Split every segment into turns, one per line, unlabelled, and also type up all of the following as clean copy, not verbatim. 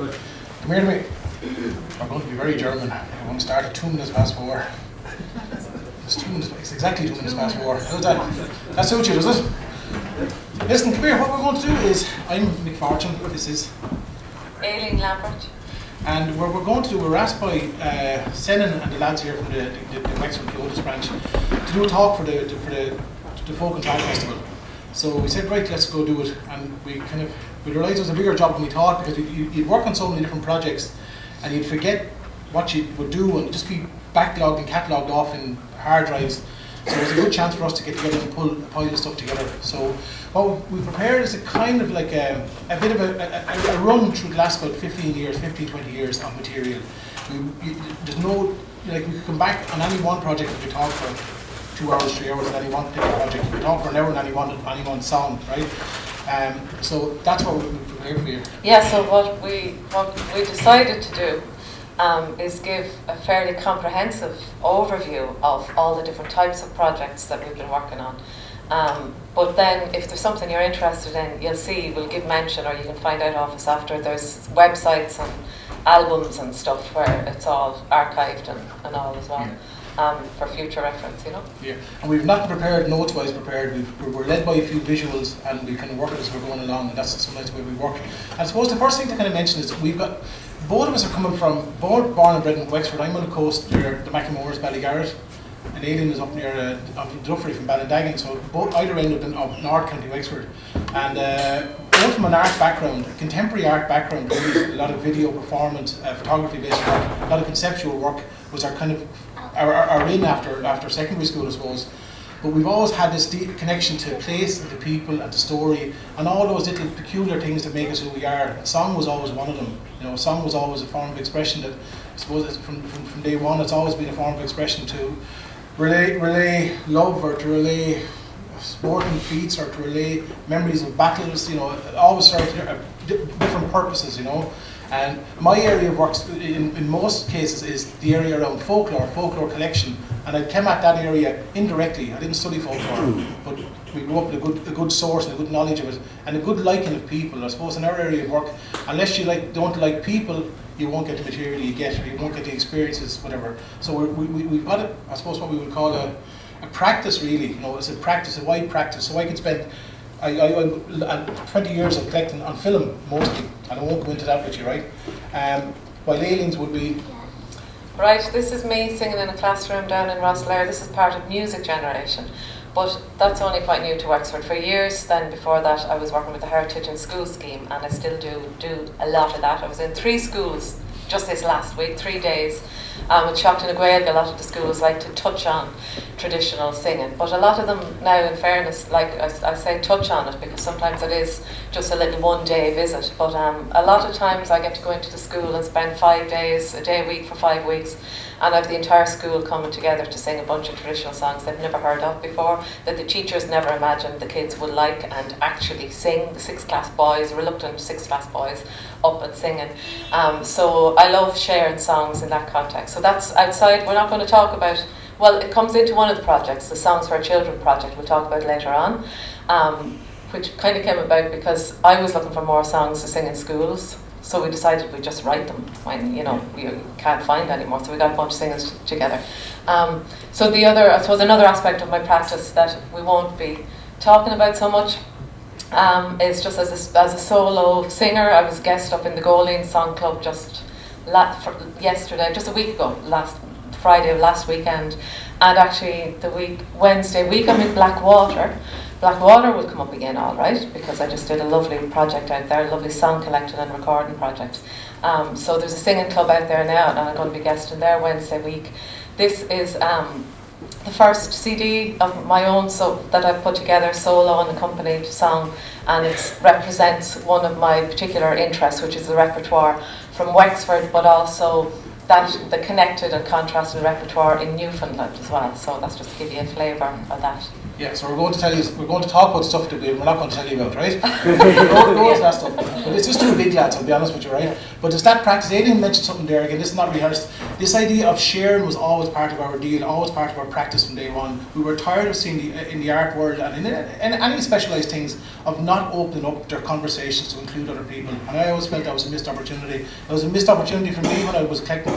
Good. Come here to me. We're going to be very German. We're going to start at 2 minutes past 4. It's exactly 2 minutes past 4. How's that? That suits you, does it? Listen, come here. What we're going to do is, I'm Mick Fortune. This is
Aileen Lambert.
And what we're going to do, we're asked by Senan and the lads here from the Wexford Arts branch to do a talk for the Folk and Track Festival. So we said, right, let's go do it. And we realised it was a bigger job than we thought, because you'd work on so many different projects and you'd forget what you would do and just be backlogged and catalogued off in hard drives. So it was a good chance for us to get together and pull a pile of stuff together. So what we prepared is a kind of like a bit of a run through the last about 15, 20 years of material. There's no, like, we could come back on any one project that we talk for 2 hours, 3 hours on any one particular project. We could talk for an hour on any one song, right? So that's what we prepared for you.
Yeah, so what we decided to do is give a fairly comprehensive overview of all the different types of projects that we've been working on. But then if there's something you're interested in, you'll see, we'll give mention, or you can find out off us after. There's websites and albums and stuff where it's all archived and all as well. Yeah. For future reference, you know? Yeah,
and we've not prepared, notes-wise prepared. We're led by a few visuals, and we kind of work it as we're going along, and that's sometimes the way we work. And I suppose the first thing to kind of mention is both of us are coming from, born and bred in Wexford. I'm on the coast near the Macklemores, Ballygarrett, and Aileen is up near Duffrey from Ballindagan, so either end of North County Wexford. And both from an art background, a contemporary art background, really, a lot of video performance, photography-based work, a lot of conceptual work was our kind of our in after secondary school, I suppose. But we've always had this deep connection to place and to people and to story and all those little peculiar things that make us who we are. And song was always one of them. You know, song was always a form of expression that, I suppose, from day one, it's always been a form of expression to relay love, or to relay sporting feats, or to relay memories of battles. You know, it always serves different purposes. You know. And my area of work, in most cases, is the area around folklore collection. And I came at that area indirectly. I didn't study folklore, but we grew up with a good source and a good knowledge of it, and a good liking of people. I suppose in our area of work, unless you don't like people, you won't get the material you get, or you won't get the experiences, whatever. So we've got it, I suppose, what we would call a practice, really. You know, it's a wide practice. So I could spend 20 years of collecting on film, mostly, and I won't go into that with you, right? While Aileen's would be...
Right, this is me singing in a classroom down in Rosslare. This is part of Music Generation, but that's only quite new to Wexford. For years then, before that, I was working with the Heritage and School Scheme, and I still do a lot of that. I was in 3 schools just this last week, 3 days. It's shocked in a Gael, a lot of the schools like to touch on traditional singing, but a lot of them now, in fairness, like I say touch on it, because sometimes it is just a little one-day visit, but a lot of times I get to go into the school and spend 5 days, a day a week for 5 weeks, and I have the entire school coming together to sing a bunch of traditional songs they've never heard of before, that the teachers never imagined the kids would like and actually sing. The 6th class boys, reluctant 6th class boys, up and singing. So I love sharing songs in that context. So that's outside. We're not going to talk about, well, it comes into one of the projects, the Songs for Our Children project, we'll talk about later on, which kind of came about because I was looking for more songs to sing in schools. So we decided we'd just write them when, you know, we can't find any more. So we got a bunch of singers together. So the other, I suppose, another aspect of my practice that we won't be talking about so much is just as a solo singer. I was guest up in the Goleen Song Club just a week ago, last Friday of last weekend, and actually Wednesday week I'm in Blackwater. Blackwater will come up again, all right, because I just did a lovely project out there, a lovely song collecting and recording project. So there's a singing club out there now, and I'm going to be guesting there Wednesday week. This is the first CD of my own that I've put together, solo and accompanied song, and it represents one of my particular interests, which is the repertoire from Wexford, but also the connected and contrasted repertoire in Newfoundland as well. So that's just to give you a flavour of that.
Yeah, so we're going to talk about stuff that we're not going to tell you about, right? Go that stuff. But it's just too big, lads, I'll be honest with you, right? But it's that practice. Aileen mentioned something there, again, this is not rehearsed. This idea of sharing was always part of our deal, always part of our practice from day one. We were tired of seeing in the art world and in any specialised things of not opening up their conversations to include other people. And I always felt that was a missed opportunity. It was a missed opportunity for me when I was collecting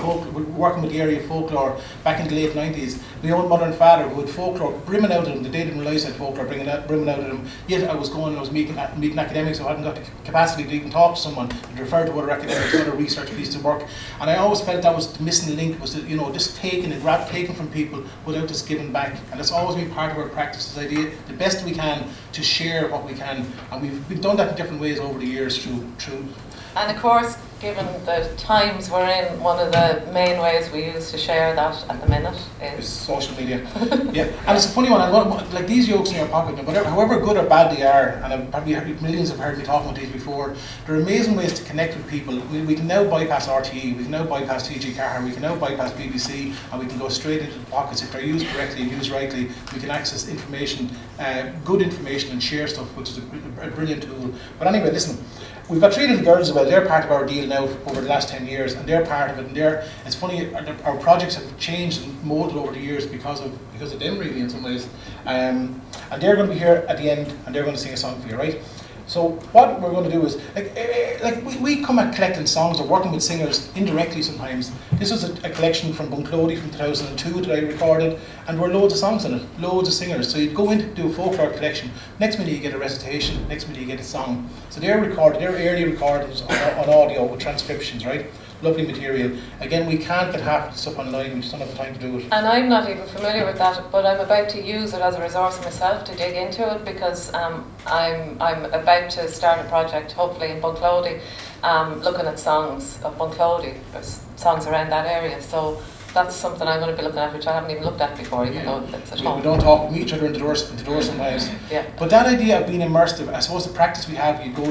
working with the area of folklore back in the late 90s. My own mother and father, who had folklore brimming out of them, they didn't realise I had folklore brimming out of them. Yet I was going and I was meeting academics who hadn't got the capacity to even talk to someone and refer to other academics, other research pieces of work. And I always felt that was the missing link, was that, just taking from people without just giving back. And it's always been part of our practice, this idea, the best we can to share what we can. And we've done that in different ways over the years through.
And of course, given the times we're in, one of the main ways we use to share that at the minute is
social media. Yeah, and it's a funny one. Like these jokes in your pocket, however good or bad they are, and I've probably millions have heard me talking about these before. They're amazing ways to connect with people. We can now bypass RTE, we can now bypass TG Car, we can now bypass BBC, and we can go straight into the pockets. If they're used correctly and used rightly, we can access information, good information, and share stuff, which is a brilliant tool. But anyway, listen. We've got 3 little girls as well. They're part of our deal now over the last 10 years, and they're part of it. And it's funny, our projects have changed and moulded over the years because of them, really, in some ways. And they're going to be here at the end, and they're going to sing a song for you, right? So what we're going to do is, we come at collecting songs or working with singers indirectly sometimes. This was a collection from Bunclody from 2002 that I recorded, and there were loads of songs in it, loads of singers. So you'd go in to do a folklore collection, next minute you get a recitation, next minute you get a song. So they're early recordings on audio with transcriptions, right? Lovely material. Again, we can't get half the stuff online, we just don't have the time to do it.
And I'm not even familiar with that, but I'm about to use it as a resource myself to dig into it, because I'm about to start a project, hopefully in Bunclody, looking at songs of Bunclody, songs around that area. So that's something I'm going to be looking at, which I haven't even looked at before, even though it's at home.
We don't talk, we meet each other in the doors sometimes.
Yeah.
But that idea of being immersive, I suppose the practice we have, you'd go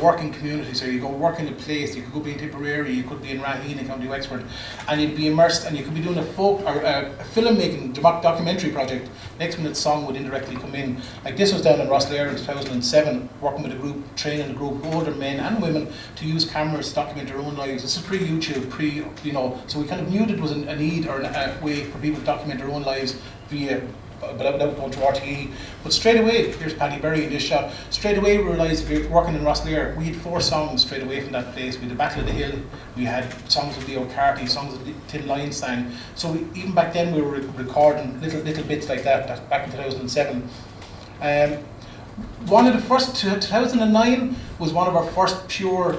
work in communities, or you go work in a place, you could go be in Tipperary, you could be in Raheen in County Wexford, and you'd be immersed, and you could be doing a film-making documentary project. Next minute song would indirectly come in. Like this was down in Rosslare in 2007, working with a group, training a group, older men and women, to use cameras to document their own lives. This is pre-YouTube, so we kind of knew that it was a need or a way for people to document their own lives without going to RTE. But straight away, here's Paddy Berry in this shot, straight away we realised, if you're working in Rosslare, we had 4 songs straight away from that place. We had the Battle of the Hill, we had songs of Leo Carty, songs of Tin Lion sang. So even back then we were recording little bits like that back in 2007. One of the first, 2009 was one of our first pure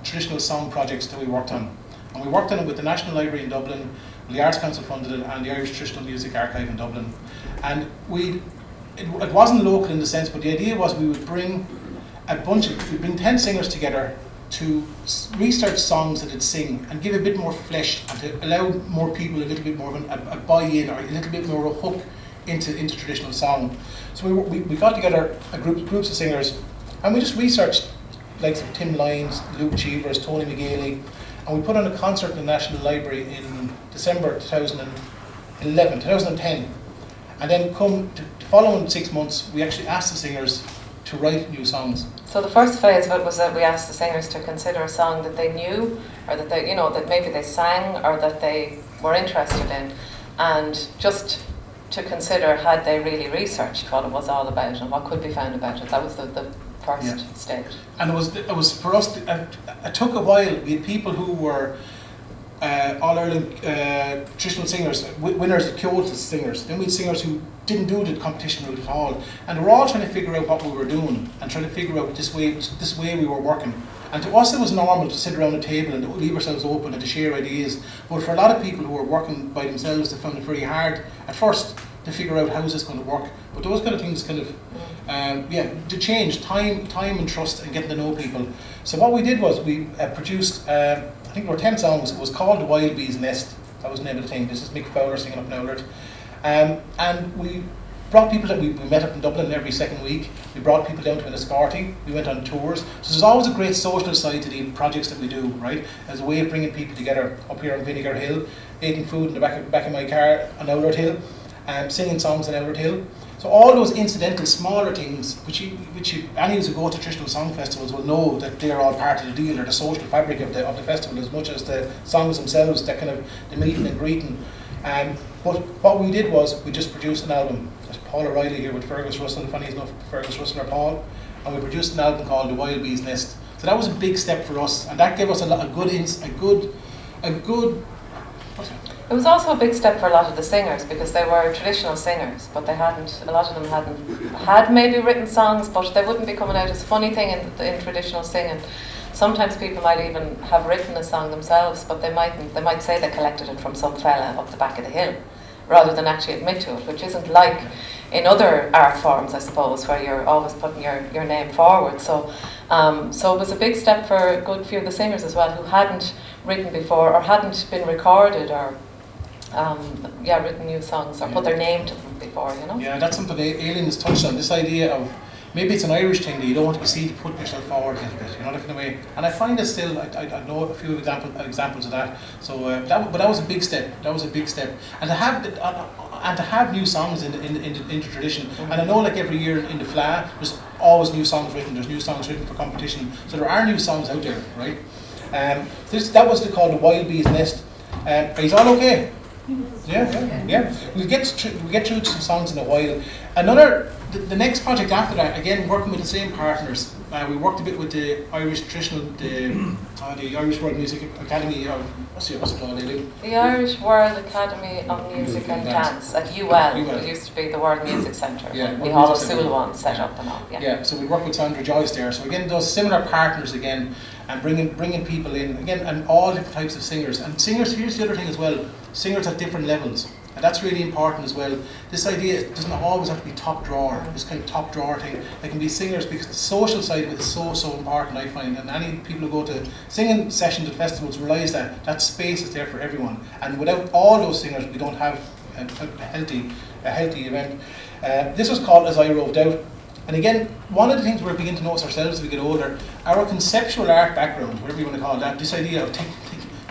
traditional song projects that we worked on. And we worked on it with the National Library in Dublin, the Arts Council funded it, and the Irish Traditional Music Archive in Dublin. And it wasn't local in the sense, but the idea was we would bring 10 singers together to research songs that they'd sing and give a bit more flesh, and to allow more people a little bit more of a buy-in, or a little bit more of a hook into traditional song. So we got together groups of singers, and we just researched likes of Tim Lyons, Luke Cheevers, Tony McGailey, and we put on a concert in the National Library in December 2010. And then the following 6 months, we actually asked the singers to write new songs.
So the first phase of it was that we asked the singers to consider a song that they knew, or that they, that maybe they sang, or that they were interested in, and just to consider, had they really researched what it was all about and what could be found about it. That was the first stage. And
it was for us. It took a while. We had people who were All Ireland traditional singers, winners at Kyoto singers. Then we had singers who didn't do the competition route at all, and they were all trying to figure out what we were doing and trying to figure out this way we were working. And to us, it was normal to sit around a table and to leave ourselves open and to share ideas. But for a lot of people who were working by themselves, they found it very hard at first to figure out how is this going to work. But those kind of things to change time and trust and getting to know people. So what we did was we produced, I think there were 10 songs. It was called The Wild Bee's Nest. That was the name of the thing. This is Mick Fowler singing up in Owlert. And we brought people that we met up in Dublin every second week. We brought people down to Enniscorthy. We went on tours. So there's always a great social side to the projects that we do, right? As a way of bringing people together up here on Vinegar Hill, eating food in the back of my car on Owlert Hill, singing songs on Owlert Hill. So all those incidental, smaller things, any who go to traditional song festivals will know that they're all part of the deal, or the social fabric of the festival, as much as the songs themselves, that kind of the meeting and greeting. But what we did was we just produced an album. There's Paul O'Reilly here with Fergus Russell, funny enough, Fergus Russell or Paul, and we produced an album called The Wild Bee's Nest. So that was a big step for us, and that gave us a good.
It was also a big step for a lot of the singers, because they were traditional singers, but they hadn't. A lot of them had maybe written songs, but they wouldn't be coming out. It's a funny thing in traditional singing. Sometimes people might even have written a song themselves, but they mightn't. They might say they collected it from some fella up the back of the hill, rather than actually admit to it, which isn't like in other art forms, I suppose, where you're always putting your name forward. So it was a big step for a good few of the singers as well, who hadn't written before, or hadn't been recorded, or written new songs, or put their name to them before, you know.
Yeah, that's something Aileen has touched on. This idea of maybe it's an Irish thing that you don't want to be seen to put yourself forward a little bit, you know, that kind of way. And I find it still. I know a few examples of that. So that was a big step. That was a big step. And to have new songs into tradition. Mm-hmm. And I know, like every year in the FLA, there's always new songs written. There's new songs written for competition. So there are new songs out there, right? That was called The Wild Bee's Nest. Are you all okay? Yeah. We'll get through some songs in a while. The next project after that, again working with the same partners. We worked a bit with the Irish Traditional, the Irish World Music Academy. What's it called?
The Irish World Academy of Music and Dance at UL. It used to be the World Music Centre.
Yeah,
the Hall of Sullivan set up and all.
Yeah. So we work with Sandra Joyce there. So again, those similar partners again, and bringing people in again, and all different types of singers. And singers, here's the other thing as well. Singers at different levels. And that's really important as well. This idea doesn't always have to be top drawer, this kind of top drawer thing. They can be singers, because the social side of it is so important, I find. And any people who go to singing sessions at festivals realise that space is there for everyone. And without all those singers, we don't have a healthy event. This was called As I Roved Out. And again, one of the things we're beginning to notice ourselves as we get older, our conceptual art background, whatever you want to call that, this idea of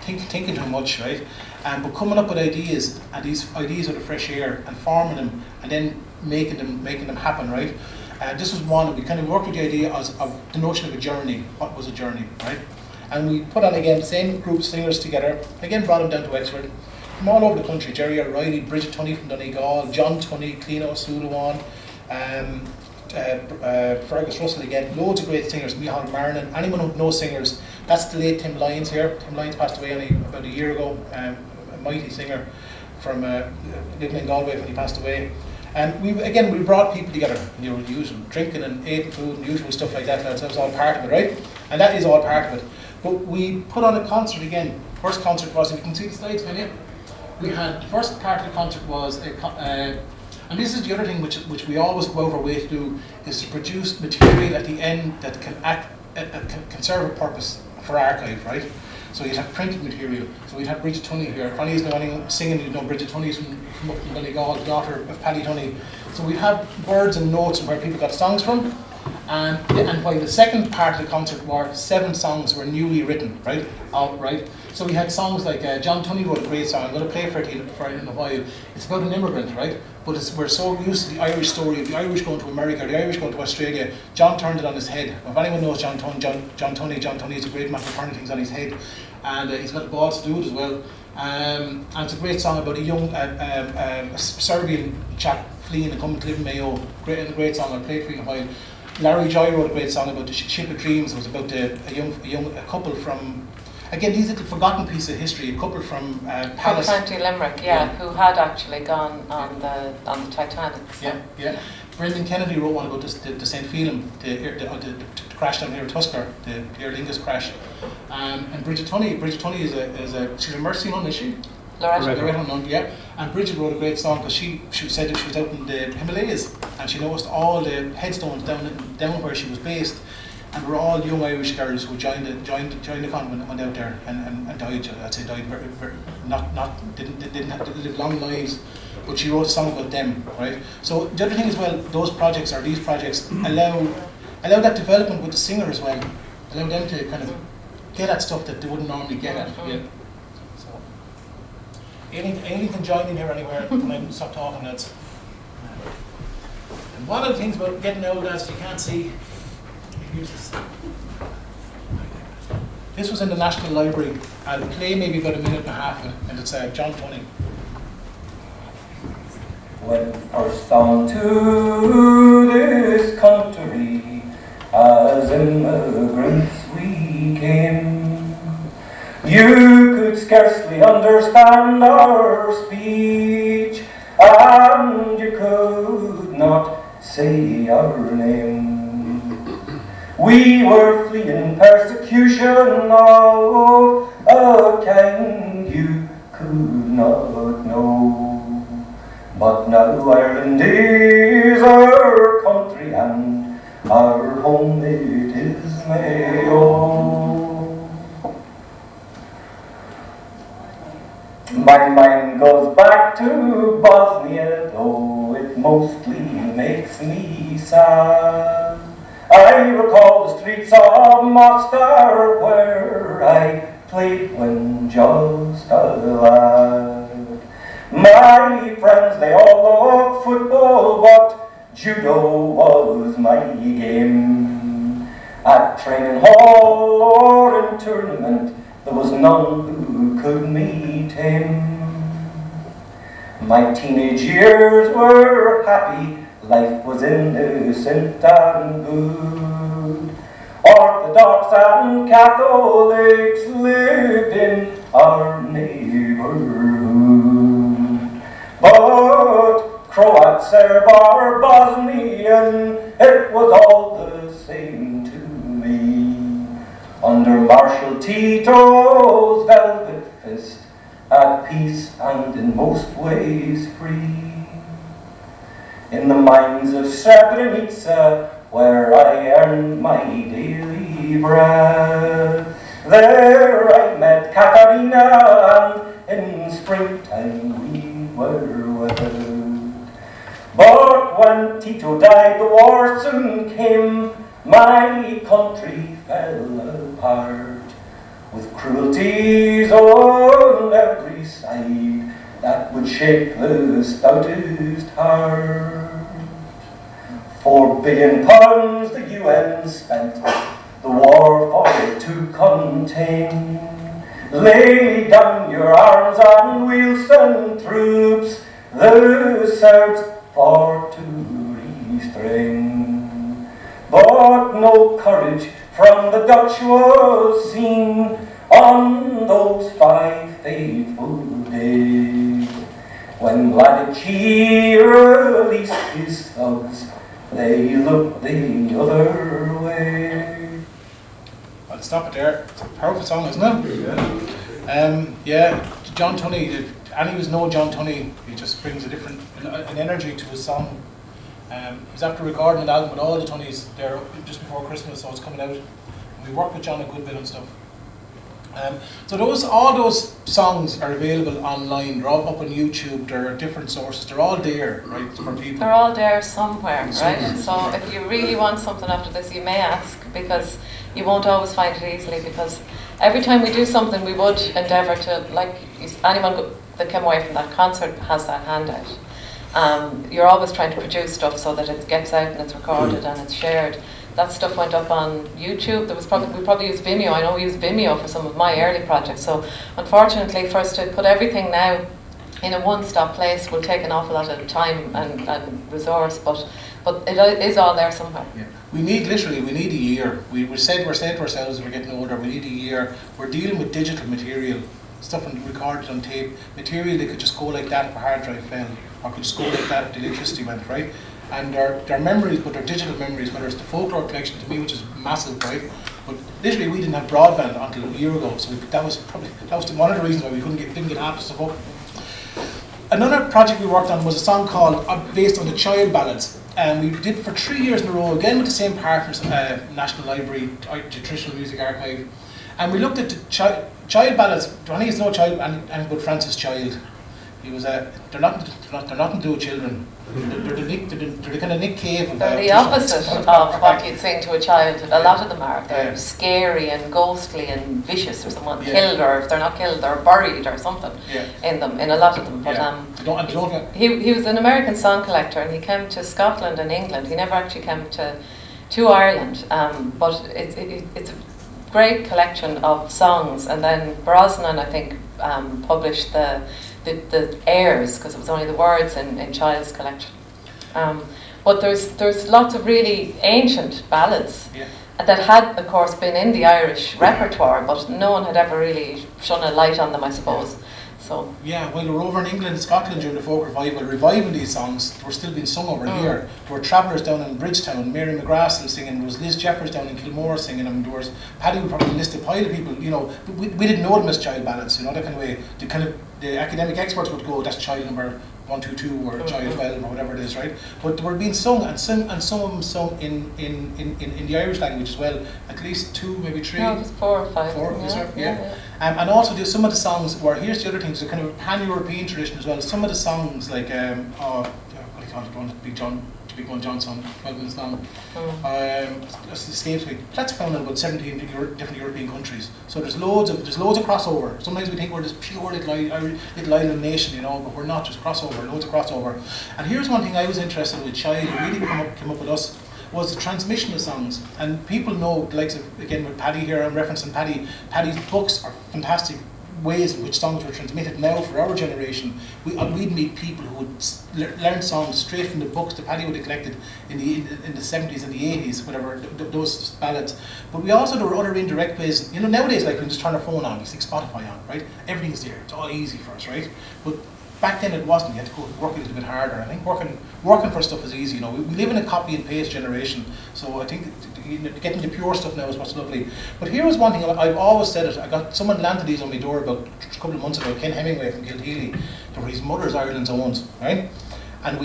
thinking too much, right? But coming up with ideas, and these ideas out of fresh air, and forming them, and then making them happen, right? This was one, we kind of worked with the idea of the notion of a journey. What was a journey, right? And we put on again the same group of singers together, again brought them down to Wexford, from all over the country. Jerry O'Reilly, Bridget Tunney from Donegal, John Tunney, Cliona O'Sullivan, Fergus Russell again, loads of great singers, Micheál Marnin, anyone who knows singers. That's the late Tim Lyons here. Tim Lyons passed away only about a year ago, a mighty singer from living in Galway when he passed away. And we brought people together, you know, the usual drinking and eating food and usual stuff like that. That was all part of it, right? And that is all part of it. But we put on a concert again. First concert was, if you can see the slides, can you? We had, the first part of the concert was and this is the other thing which we always go out of our way to do, is to produce material at the end that can serve a purpose for archive, right? So you'd have printed material. So we'd have Bridget Tunney here. Funny is anyone singing, you know, Bridget Tunney's from up in Donegal, the daughter of Paddy Tunney. So we'd have words and notes and where people got songs from. And while the second part of the concert were 7 songs were newly written, right? So we had songs like John Tunney wrote a great song. I'm going to play for it in a while. It's about an immigrant, right? But we're so used to the Irish story of the Irish going to America, the Irish going to Australia. John turned it on his head. If anyone knows John Tunney is a great man for turning things on his head, and he's got the balls to do it as well. And it's a great song about a young Serbian chap fleeing and coming to live in Mayo. Great song. I'll play it for you in a while. Larry Joy wrote a great song about the Ship of Dreams. It was about a couple from, again, these are the forgotten piece of history. A couple from Palace.
From County Limerick, who had actually gone on the Titanic. So.
Yeah. Brendan Kennedy wrote one about the St. Phelim, the crash down here at Tusker, the Aer Lingus crash. And Bridget Tunney she's a Mercy nun, is she? Loretta Nunn, yeah. And Bridget wrote a great song because she said that she was out in the Himalayas and she noticed all the headstones down where she was based, and were all young Irish girls who joined the convent and went out there and died. I'd say died very didn't have to live long lives, but she wrote a song about them, right? So the other thing as well, these projects allow that development with the singer as well, allow them to kind of get at stuff that they wouldn't normally get at. Yeah. Aileen can join in here anywhere when I stop talking. One of the things about getting old, as you can't see, here's this. This was in the National Library. I'll play maybe about a minute and a half of it, and it's John Tunney.
When first onto this country, as immigrants we came, you could scarcely understand our speech, and you could not say our name. We were fleeing persecution of a kind you could not know. But now Ireland is our country and our home it is Mayo. My mind goes back to Bosnia, though it mostly makes me sad. I recall the streets of Mostar where I played when just a lad. My friends, they all loved football, but judo was my game. At training hall or in tournament, there was none who could meet him. My teenage years were happy, life was innocent and good. Orthodox and Catholics lived in our neighborhood. But Croat, Serb or Bosnian, it was all the same to me. Under Marshal Tito's velvet fist, at peace and in most ways free. In the mines of Srebrenica, where I earned my daily bread, there I met Katarina, and in springtime we were wed. But when Tito died, the war soon came, my country fell apart, with cruelties on every side that would shake the stoutest heart. £4 billion the UN spent the war for it to contain. Lay down your arms and we'll send troops, the Serbs for to restrain. But no courage from the Dutch was seen on those 5 fateful days, when Vladici released his thugs, they looked the other way.
I'll stop it there. It's a powerful song, isn't it? Yeah, John Tunney, if anyone knows John Tunney, he just brings a different an energy to his song. He's after recording an album with all the Tunneys there just before Christmas, so it's coming out. We worked with John a good bit on stuff. So all those songs are available online. They're all up on YouTube. They're different sources. They're all there, right, for people.
They're all there somewhere, right? So if you really want something after this, you may ask, because you won't always find it easily. Because every time we do something, we would endeavour to, like, anyone that came away from that concert has that handout. You're always trying to produce stuff so that it gets out and it's recorded and it's shared. That stuff went up on YouTube. We probably used Vimeo. I know we used Vimeo for some of my early projects. So unfortunately, for us to put everything now in a one-stop place will take an awful lot of time and resource. But it is all there somewhere.
Yeah. We need a year. We're saying to ourselves, we're getting older, we need a year. We're dealing with digital material, stuff recorded on tape, material that could just go like that if a hard drive fell, or could just go like that if the electricity went, right? And they're memories, but they're digital memories, whether it's the folklore collection to me, which is massive, right? But literally we didn't have broadband until a year ago, so that was one of the reasons why we didn't get half the stuff up. Another project we worked on was a song called, based on the child ballads, and we did for 3 years in a row, again with the same partners, National Library, Traditional Music Archive, and we looked at the child ballads. Johnny is no child, and but Francis Child. He was they're not to do with children. They're the kind of Nick Cave of
they're the opposite of what you'd sing to a child. A lot of them are. They're scary and ghostly and vicious, or someone killed, or if they're not killed, they're buried or something in them. In a lot of them, but he was an American song collector, and he came to Scotland and England. He never actually came to Ireland, but it's a great collection of songs. And then Brosnan, I think, published the airs, because it was only the words in Child's collection. But there's lots of really ancient ballads that had, of course, been in the Irish repertoire, but no one had ever really shone a light on them, I suppose. So
while we were over in England and Scotland during the folk revival, reviving these songs, they were still being sung over here. There were travellers down in Bridgetown, Mary McGrath still singing, there was Liz Jeffers down in Kilmore singing them, there was Paddy would probably list a pile of people, we didn't know them as child ballads, that kind of way. The academic experts would go, that's child number 122 or child 12 or whatever it is, right? But they were being sung, and some of them sung in the Irish language as well. At least 2, maybe 3.
No, just 4 or 5.
4, and also some of the songs were, here's the other thing, it's a kind of pan-European tradition as well. Some of the songs like, what do you call it, Big One Johnson, 12 minutes long. Escapes me. That's found in about 17 different European countries. So there's loads of crossover. Sometimes we think we're this pure little island nation, but we're not. Just crossover, loads of crossover. And here's one thing I was interested in with Child, who really came up with us, was the transmission of songs. And people know, the likes of, again with Paddy here, I'm referencing Paddy. Paddy's books are fantastic ways in which songs were transmitted now for our generation. We'd meet people who would learn songs straight from the books that Paddy would have collected in the 70s and the 80s, whatever, those ballads. But there were other indirect ways. Nowadays, like, we can just turn our phone on, we stick Spotify on, right? Everything's there, it's all easy for us, right? But back then it wasn't. You had to go work a little bit harder. I think working for stuff is easy. We live in a copy and paste generation, so I think getting the pure stuff now is what's lovely. But here was one thing I've always said it. I got someone landed these on my door about a couple of months ago. Ken Hemingway from Kilteely, where his mother's Ireland's owns, right? And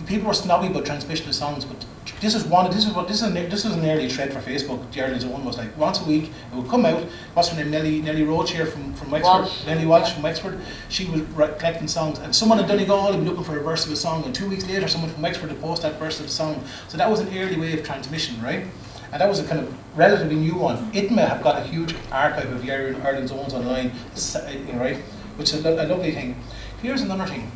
people were snobby about transmission of songs, but this is an early thread for Facebook. The Ireland's Own was like once a week it would come out. What's her name? Nellie Roach here from Wexford. Nellie Walsh from Wexford. She was collecting songs, and someone in Donegal had been looking for a verse of a song, and 2 weeks later someone from Wexford would post that verse of the song. So that was an early way of transmission, right? And that was a kind of relatively new one. ITMA have got a huge archive of the Ireland's Owns online, right? Which is a lovely thing. Here's another thing.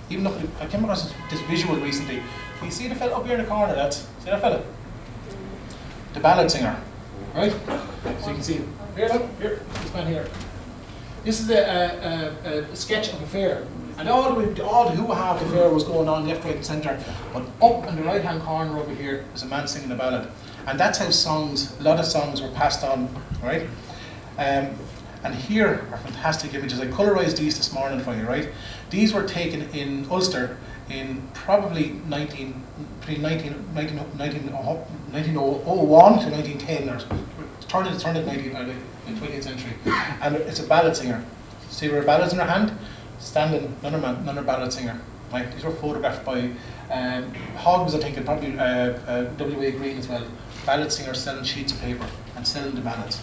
I came across this visual recently. Can you see the fella up here in the corner, lads? See that fella? The ballad singer, right? So you can see him. Here, this man here. This is a sketch of a fair. And all the hoo-ha of the fair was going on left, right and centre. But up in the right-hand corner over here is a man singing a ballad. And that's how a lot of songs were passed on, right? And here are fantastic images. I colorised these this morning for you, right? These were taken in Ulster in probably 1901 to 1910, or turn of the 20th century. And it's a ballad singer. See where a ballad's in her hand? Standing, another ballad singer. Right? These were photographed by Hoggs, I think, and probably W.A. Green as well. Ballad singer selling sheets of paper and selling the ballads.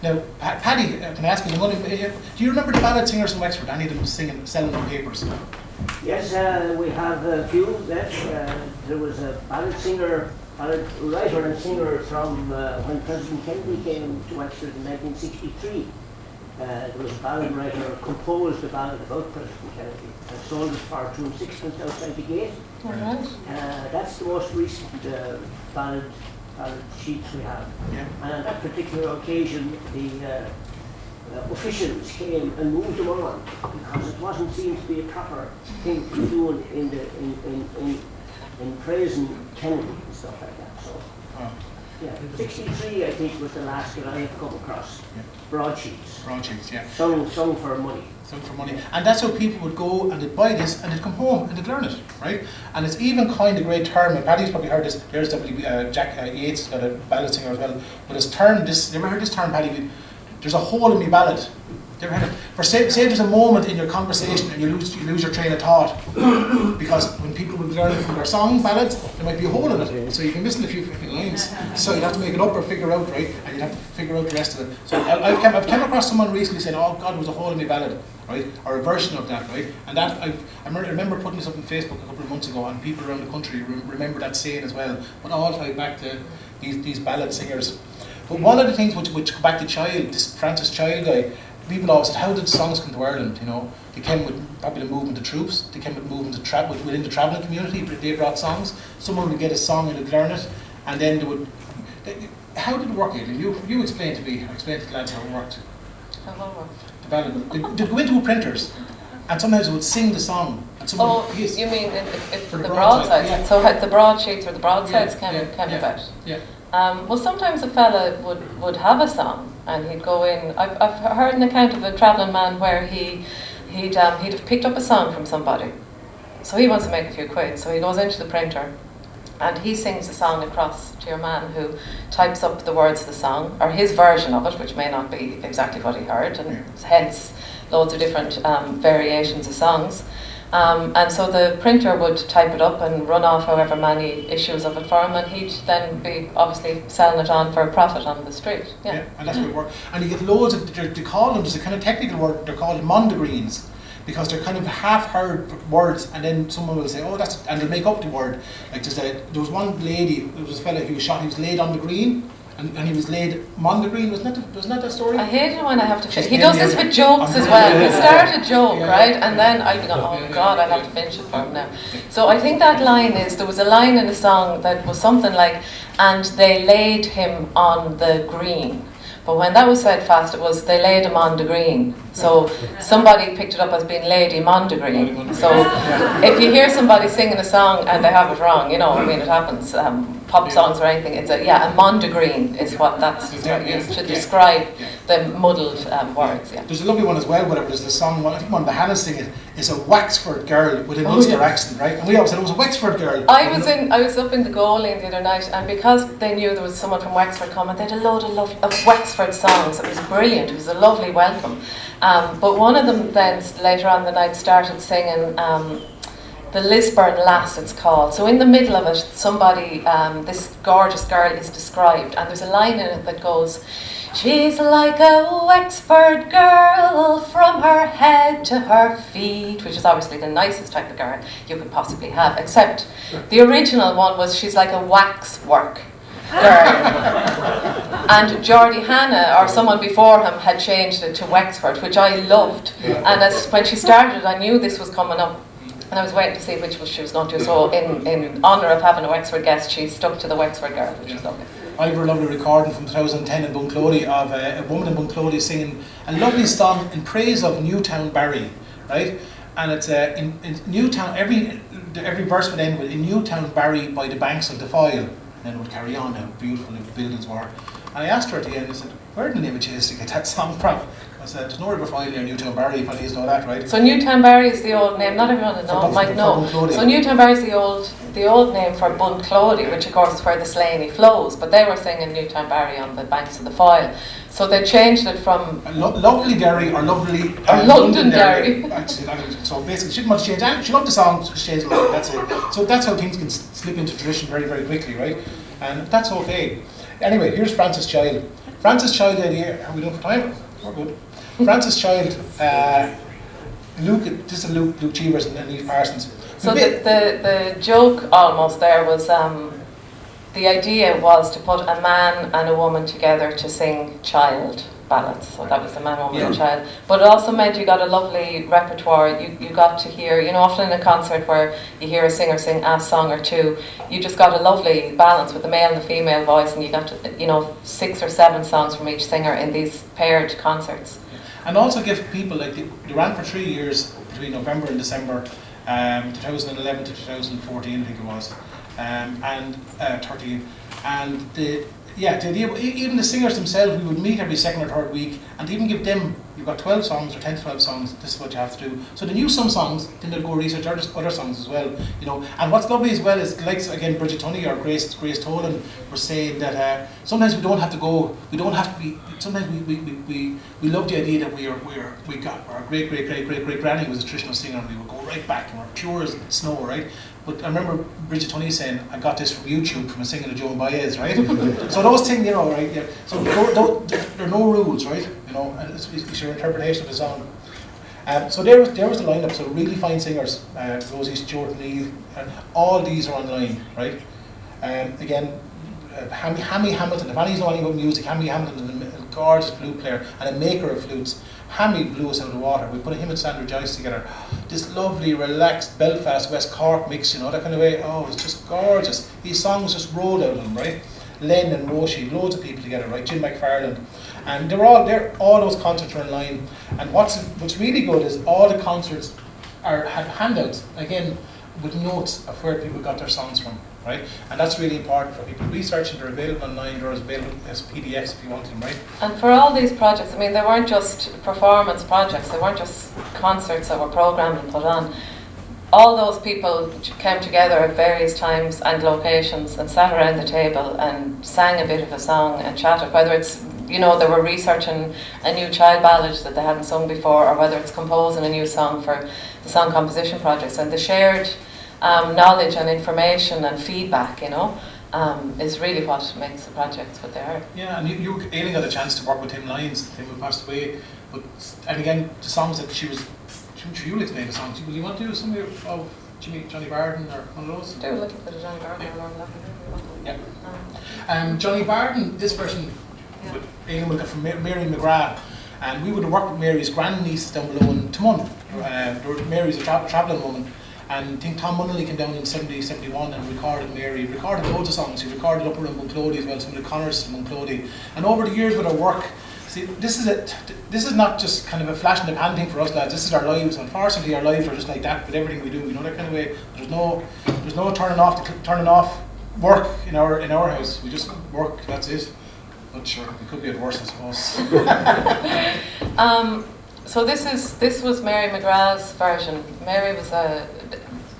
Now, Paddy, can I ask you, do you remember the ballad singers in Wexford? Any of them selling the papers?
Yes, we have a few left. There was a ballad writer and singer from when President Kennedy came to Wexford in 1963. There was a ballad writer who composed a ballad about President Kennedy and sold it for 2 and 6pence outside the gate. That's the most recent ballad sheets we have. Yeah. And on that particular occasion, the officials came and moved them on because it wasn't seen to be a proper thing to do in praising Kennedy and stuff like that. So, yeah, 63 I think was the last that I have come across. Yeah. Broadsheets. Broadsheets, yeah. Sung for money.
For money. And that's how people would go and they'd buy this and they'd come home and they'd learn it, right? And it's even coined a great term, and Paddy's probably heard this. There's Jack Yates, got a ballad singer as well. But you ever heard this term, Paddy? There's a hole in my ballad. For say there's a moment in your conversation and you lose your train of thought, because when people will be learning from their song ballads, there might be a hole in it, so you can miss a few freaking lines. So you'd have to make it up or figure out, right? And you'd have to figure out the rest of it. So I've come across someone recently saying, "Oh God, there was a hole in my ballad," right? Or a version of that, right? And that I remember putting this up on Facebook a couple of months ago, and people around the country remember that saying as well. But all tied back to these ballad singers. But one of the things which go back to Child, this Francis Child guy. People always said, how did songs come to Ireland? You know, they came with probably the movement of troops. They came with movement of within the travelling community. They brought songs. Someone would get a song and they'd learn it, and then they would. How did it work, Aileen? You explain to me. Explain to the lads how it worked.
How it worked?
The ballad. They'd go into printers, and sometimes they would sing the song. And someone,
yes. You mean for the
broadsides?
Yeah. So the broadsheets or the broadsides came about.
Yeah.
Well, sometimes a fella would have a song and he'd go in. I've heard an account of a travelling man where he'd have picked up a song from somebody, so he wants to make a few quid. So he goes into the printer and he sings the song across to your man, who types up the words of the song or his version of it, which may not be exactly what he heard, and hence loads of different variations of songs. And so the printer would type it up and run off however many issues of it for him, and he'd then be obviously selling it on for a profit on the street. Yeah,
and that's what it works. And you get loads of, they call them, there's a kind of technical word, they're called mondegreens, because they're kind of half-heard words, and then someone will say, oh, that's, and they'll make up the word. Like there was one lady, there was a fella, he was shot, he was laid on the green, and he was laid on the green. Wasn't that the story?
I hate it when I have to finish. He does this with jokes as well. He'll start a joke, right? And then I'll be going, oh God, I have to finish it for him now. So I think that line is, there was a line in the song that was something like, and they laid him on the green. But when that was said fast, it was, they laid him on the green. So somebody picked it up as being Lady Mondegreen. So if you hear somebody singing a song and they have it wrong, you know, I mean, it happens, pop songs or anything, it's a Mondegreen is what that's used to describe the muddled words. Yeah.
There's a lovely one as well, whatever, there's the song, I think one of the Hannah's singing is a Wexford girl with an Ulster accent, right? And we always said it was a Wexford girl.
I was up in the Goaling the other night, and because they knew there was someone from Wexford coming, they had a load of Wexford songs. It was brilliant, it was a lovely welcome. But one of them then later on the night started singing the Lisburn Lass, it's called. So in the middle of it, somebody, this gorgeous girl is described, and there's a line in it that goes, she's like a Wexford girl from her head to her feet, which is obviously the nicest type of girl you could possibly have, except the original one was, she's like a waxwork girl. And Geordie Hannah, or someone before him, had changed it to Wexford, which I loved. And when she started, I knew this was coming up, and I was waiting to see which she was going to do. So in honour of having a Wexford guest, she stuck to the Wexford girl, which is lovely.
I have a lovely recording from 2010 in Bunclody of a woman in Bunclody singing a lovely song in praise of Newtown Barry, right? And it's in Newtown, every verse would end with, in Newtown Barry by the banks of the Foyle. And then it would carry on how beautiful the buildings were. And I asked her at the end, I said, where in the name of Jesus to get that song from? I said, there's no River Foyle near Newtown Barry, if I need to know that, right?
So Newtown Barry is the old name, not everyone might know. So Newtown Barry is the old name for Bunclody, which of course is where the Slaney flows, but they were singing Newtown Barry on the banks of the Foyle. So they changed it from
Lovely Derry or Lovely
Londonderry.
So basically she didn't want to change anything. She loved the song, so she changed it, that's it. So that's how things can slip into tradition very, very quickly, right? And that's okay. Anyway, here's Francis Child. Francis Child idea, how are we doing for time? We're good. Francis Child, this is Luke Cheevers and Eve Parsons.
So the joke almost there was, the idea was to put a man and a woman together to sing child ballads. So that was the man, woman and child. But it also meant you got a lovely repertoire. You got to hear, you know, often in a concert where you hear a singer sing a song or two, you just got a lovely balance with the male and the female voice, and you got to, you know, 6 or 7 songs from each singer in these paired concerts.
And also give people, like, they ran for 3 years between November and December, 2011 to 2014 I think it was, and 13. And the idea, even the singers themselves, we would meet every second or third week and even give them you've got 12 songs or 10 to 12 songs, this is what you have to do. So they knew some songs, then they'll go research other songs as well, you know. And what's lovely as well is, like, again, Bridget Tunney or Grace Tolan were saying that sometimes we don't have to go, we don't have to be, sometimes we love the idea that we got, our great granny was a traditional singer, and we would go right back, and we're pure as snow, right? But I remember Bridget Tunney saying, I got this from YouTube from a singing of Joan Baez, right? So those things, you know, right? Yeah. So there are no rules, right? You know, and it's your interpretation of the song. So there was the lineup. So really fine singers, Rosie Stewart, Lee, all these are online, right? Again, Hammy Hamilton. If anybody's know anything about music, Hammy Hamilton is a gorgeous flute player and a maker of flutes. Hammy blew us out of the water. We put him and Sandra Joyce together. This lovely, relaxed Belfast, West Cork mix, you know, that kind of way. Oh, it's just gorgeous. These songs just rolled out of them, right? Len and Roshi, loads of people together, right? Jim McFarland. And all those concerts are online. And what's really good is all the concerts have handouts, again, with notes of where people got their songs from, right? And that's really important for people researching. They're available online, they're available as PDFs if you want them, right?
And for all these projects, I mean, they weren't just performance projects, they weren't just concerts that were programmed and put on. All those people came together at various times and locations and sat around the table and sang a bit of a song and chatted, whether it's, you know, they were researching a new child ballad that they hadn't sung before, or whether it's composing a new song for the song composition projects. And the shared knowledge and information and feedback, you know, is really what makes the projects what they are.
Yeah, and Aileen got a chance to work with Tim Lyons, Tim who passed away. And again, the songs that she was, you'll explain the songs. Do you want to do some of Johnny Barden or one of those?
Do a little bit of Johnny Barden or Lauren Lafferty.
Yeah. Johnny Barden, this version, Aileen would have got from Mary McGrath, and we would have worked with Mary's grandniece down below in Timon. Mary's a travelling woman, and I think Tom Munnelly came down in 71 and recorded Mary. He recorded loads of songs. He recorded up around Bunclody as well, some of the Connors from Bunclody. And over the years with our work, see, this is not just kind of a flash in the pan thing for us lads. This is our lives. Unfortunately, our lives are just like that with everything we do. You know, that kind of way. There's no turning off work in our house. We just work. That's it. Not sure. It could be at worse, I suppose.
So this was Mary McGrath's version. Mary was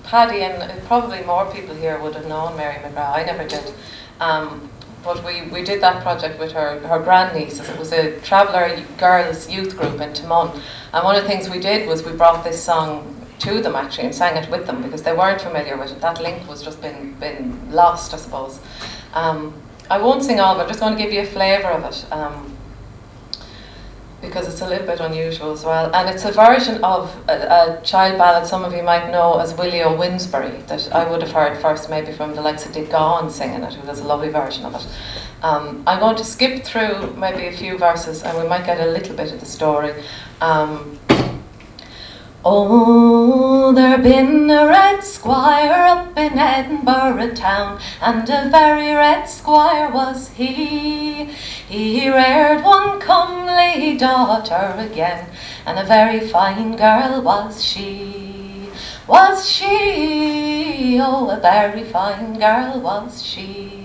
Paddy, and probably more people here would have known Mary McGrath. I never did. But we did that project with her grandnieces. It was a traveller girls youth group in Timon. And one of the things we did was we brought this song to them actually and sang it with them because they weren't familiar with it. That link was just been lost, I suppose. I won't sing all of it, I'm just going to give you a flavour of it. Because it's a little bit unusual as well. And it's a version of a child ballad some of you might know as Willie O Winsbury, that I would have heard first maybe from the likes of Dick Gaughan singing it, who does a lovely version of it. I'm going to skip through maybe a few verses and we might get a little bit of the story. Oh, there been a red squire up in Edinburgh town, and a very red squire was he. He reared one comely daughter again, and a very fine girl was she. Was she, oh, a very fine girl was she.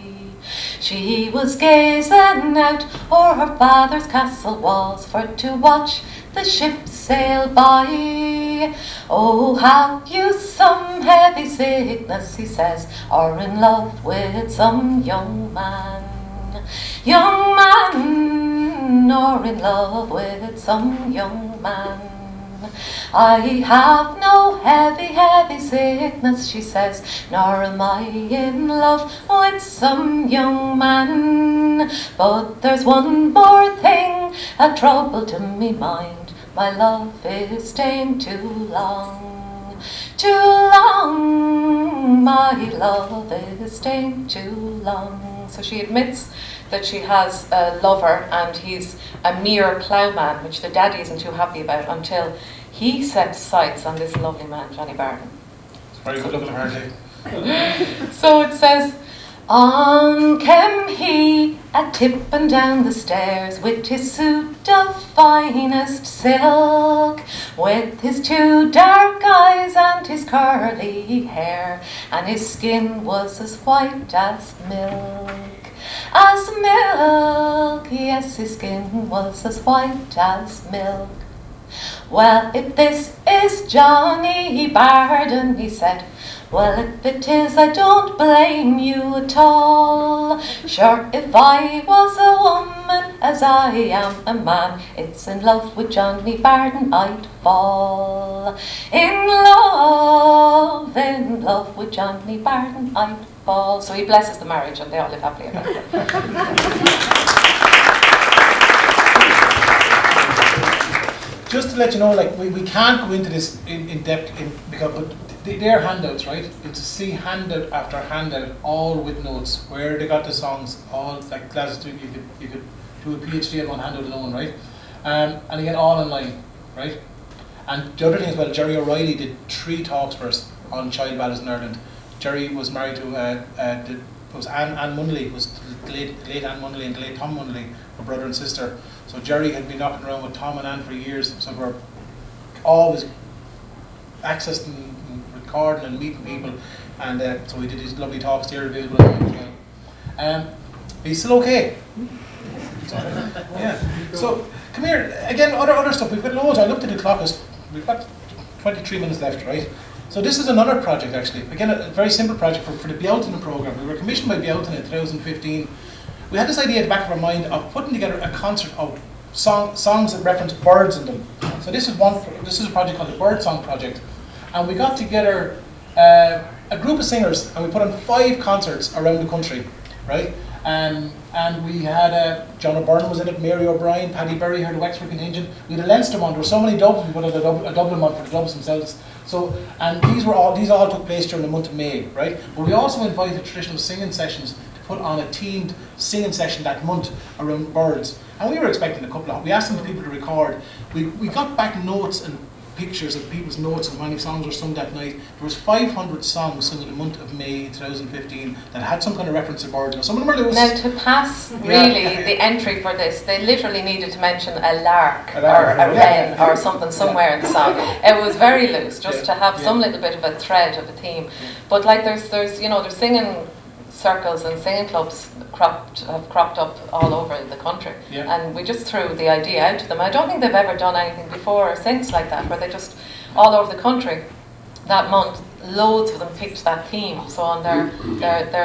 She was gazing out o'er her father's castle walls for to watch the ships sail by. Oh, have you some heavy sickness, he says, or in love with some young man? Young man, or in love with some young man? I have no heavy sickness, she says, nor am I in love with some young man. But there's one more thing, a trouble to me mind. My love is staying too long, too long. My love is staying too long. So she admits that she has a lover and he's a mere ploughman, which the daddy isn't too happy about until he sets sights on this lovely man, Johnny Barden.
It's very good looking apparently.
So it says, on came he a-tipping down the stairs with his suit of finest silk, with his two dark eyes and his curly hair, and his skin was as white as milk. As milk, yes, his skin was as white as milk. Well, if this is Johnny Barden, he said, well, if it is, I don't blame you at all. Sure, if I was a woman, as I am a man, it's in love with Johnny Barden I'd fall. In love with Johnny Barden I'd fall. So he blesses the marriage and they all live happily ever after.
Just to let you know, like we can't go into this in depth because but they're handouts, right? And to see handout after handout, all with notes, where they got the songs, all like classes. You could do a PhD on one handout alone, right? And again, all online, right? And the other thing as well, Jerry O'Reilly did 3 talks for us on child ballads in Ireland. Jerry was married to it was Anne Munnelly, was the late Anne Munnelly and the late Tom Munnelly, her brother and sister. So Jerry had been knocking around with Tom and Anne for years, so we're always accessing and recording and meeting people, and so we did these lovely talks there available online as well. Are you still okay? Sorry. Yeah. So come here again. Other stuff. We've got loads. I looked at the clock. We've got 23 minutes left, right? So this is another project actually. Again, a very simple project for the Bealtaine program. We were commissioned by Bealtaine in 2015. We had this idea at the back of our mind of putting together a concert of songs that reference birds in them. So this is a project called the Birdsong project, and we got together a group of singers and we put on 5 concerts around the country, right? And we had John O'Byrne was in it, Mary O'Brien, Paddy Berry here, the Wexford contingent. We had a Leinster one. There were so many dubs. We put out a Dublin one for the dubs themselves. So, and these all took place during the month of May, right? But we also invited traditional singing sessions to put on a themed singing session that month around birds. And we were expecting a couple of. We asked some people to record. We got back notes and pictures of people's notes and how many songs were sung that night. There was 500 songs sung in the month of May 2015 that had some kind of reference to birds. Now some of them were loose.
Now to pass really the entry for this, they literally needed to mention a lark or a wren or something somewhere in the song. It was very loose, just to have some little bit of a thread of a theme. But like there's singing circles and singing clubs have cropped up all over the country, and we just threw the idea out to them. I don't think they've ever done anything before or since like that, where they just all over the country that month, loads of them picked that theme. So on their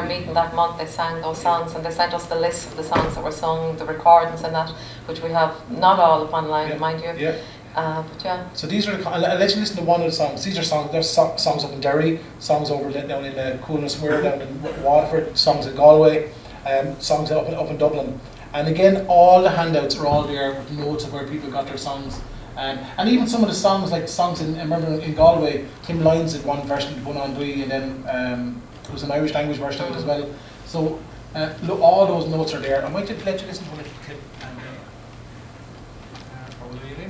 meeting that month, they sang those songs, and they sent us the list of the songs that were sung, the recordings and that, which we have not all up online, mind you. But yeah.
So these are. I'll let you listen to one of the songs. These are songs. There's songs up in Derry, songs over down in Coolnessmere, down in Waterford, songs in Galway, songs up in Dublin. And again, all the handouts are all there with notes of where people got their songs. And even some of the songs, like songs in Galway, Tim Lyons did one version, one on Dwee, and then there was an Irish language version of it as well. So all those notes are there. I might just let you listen to a little clip.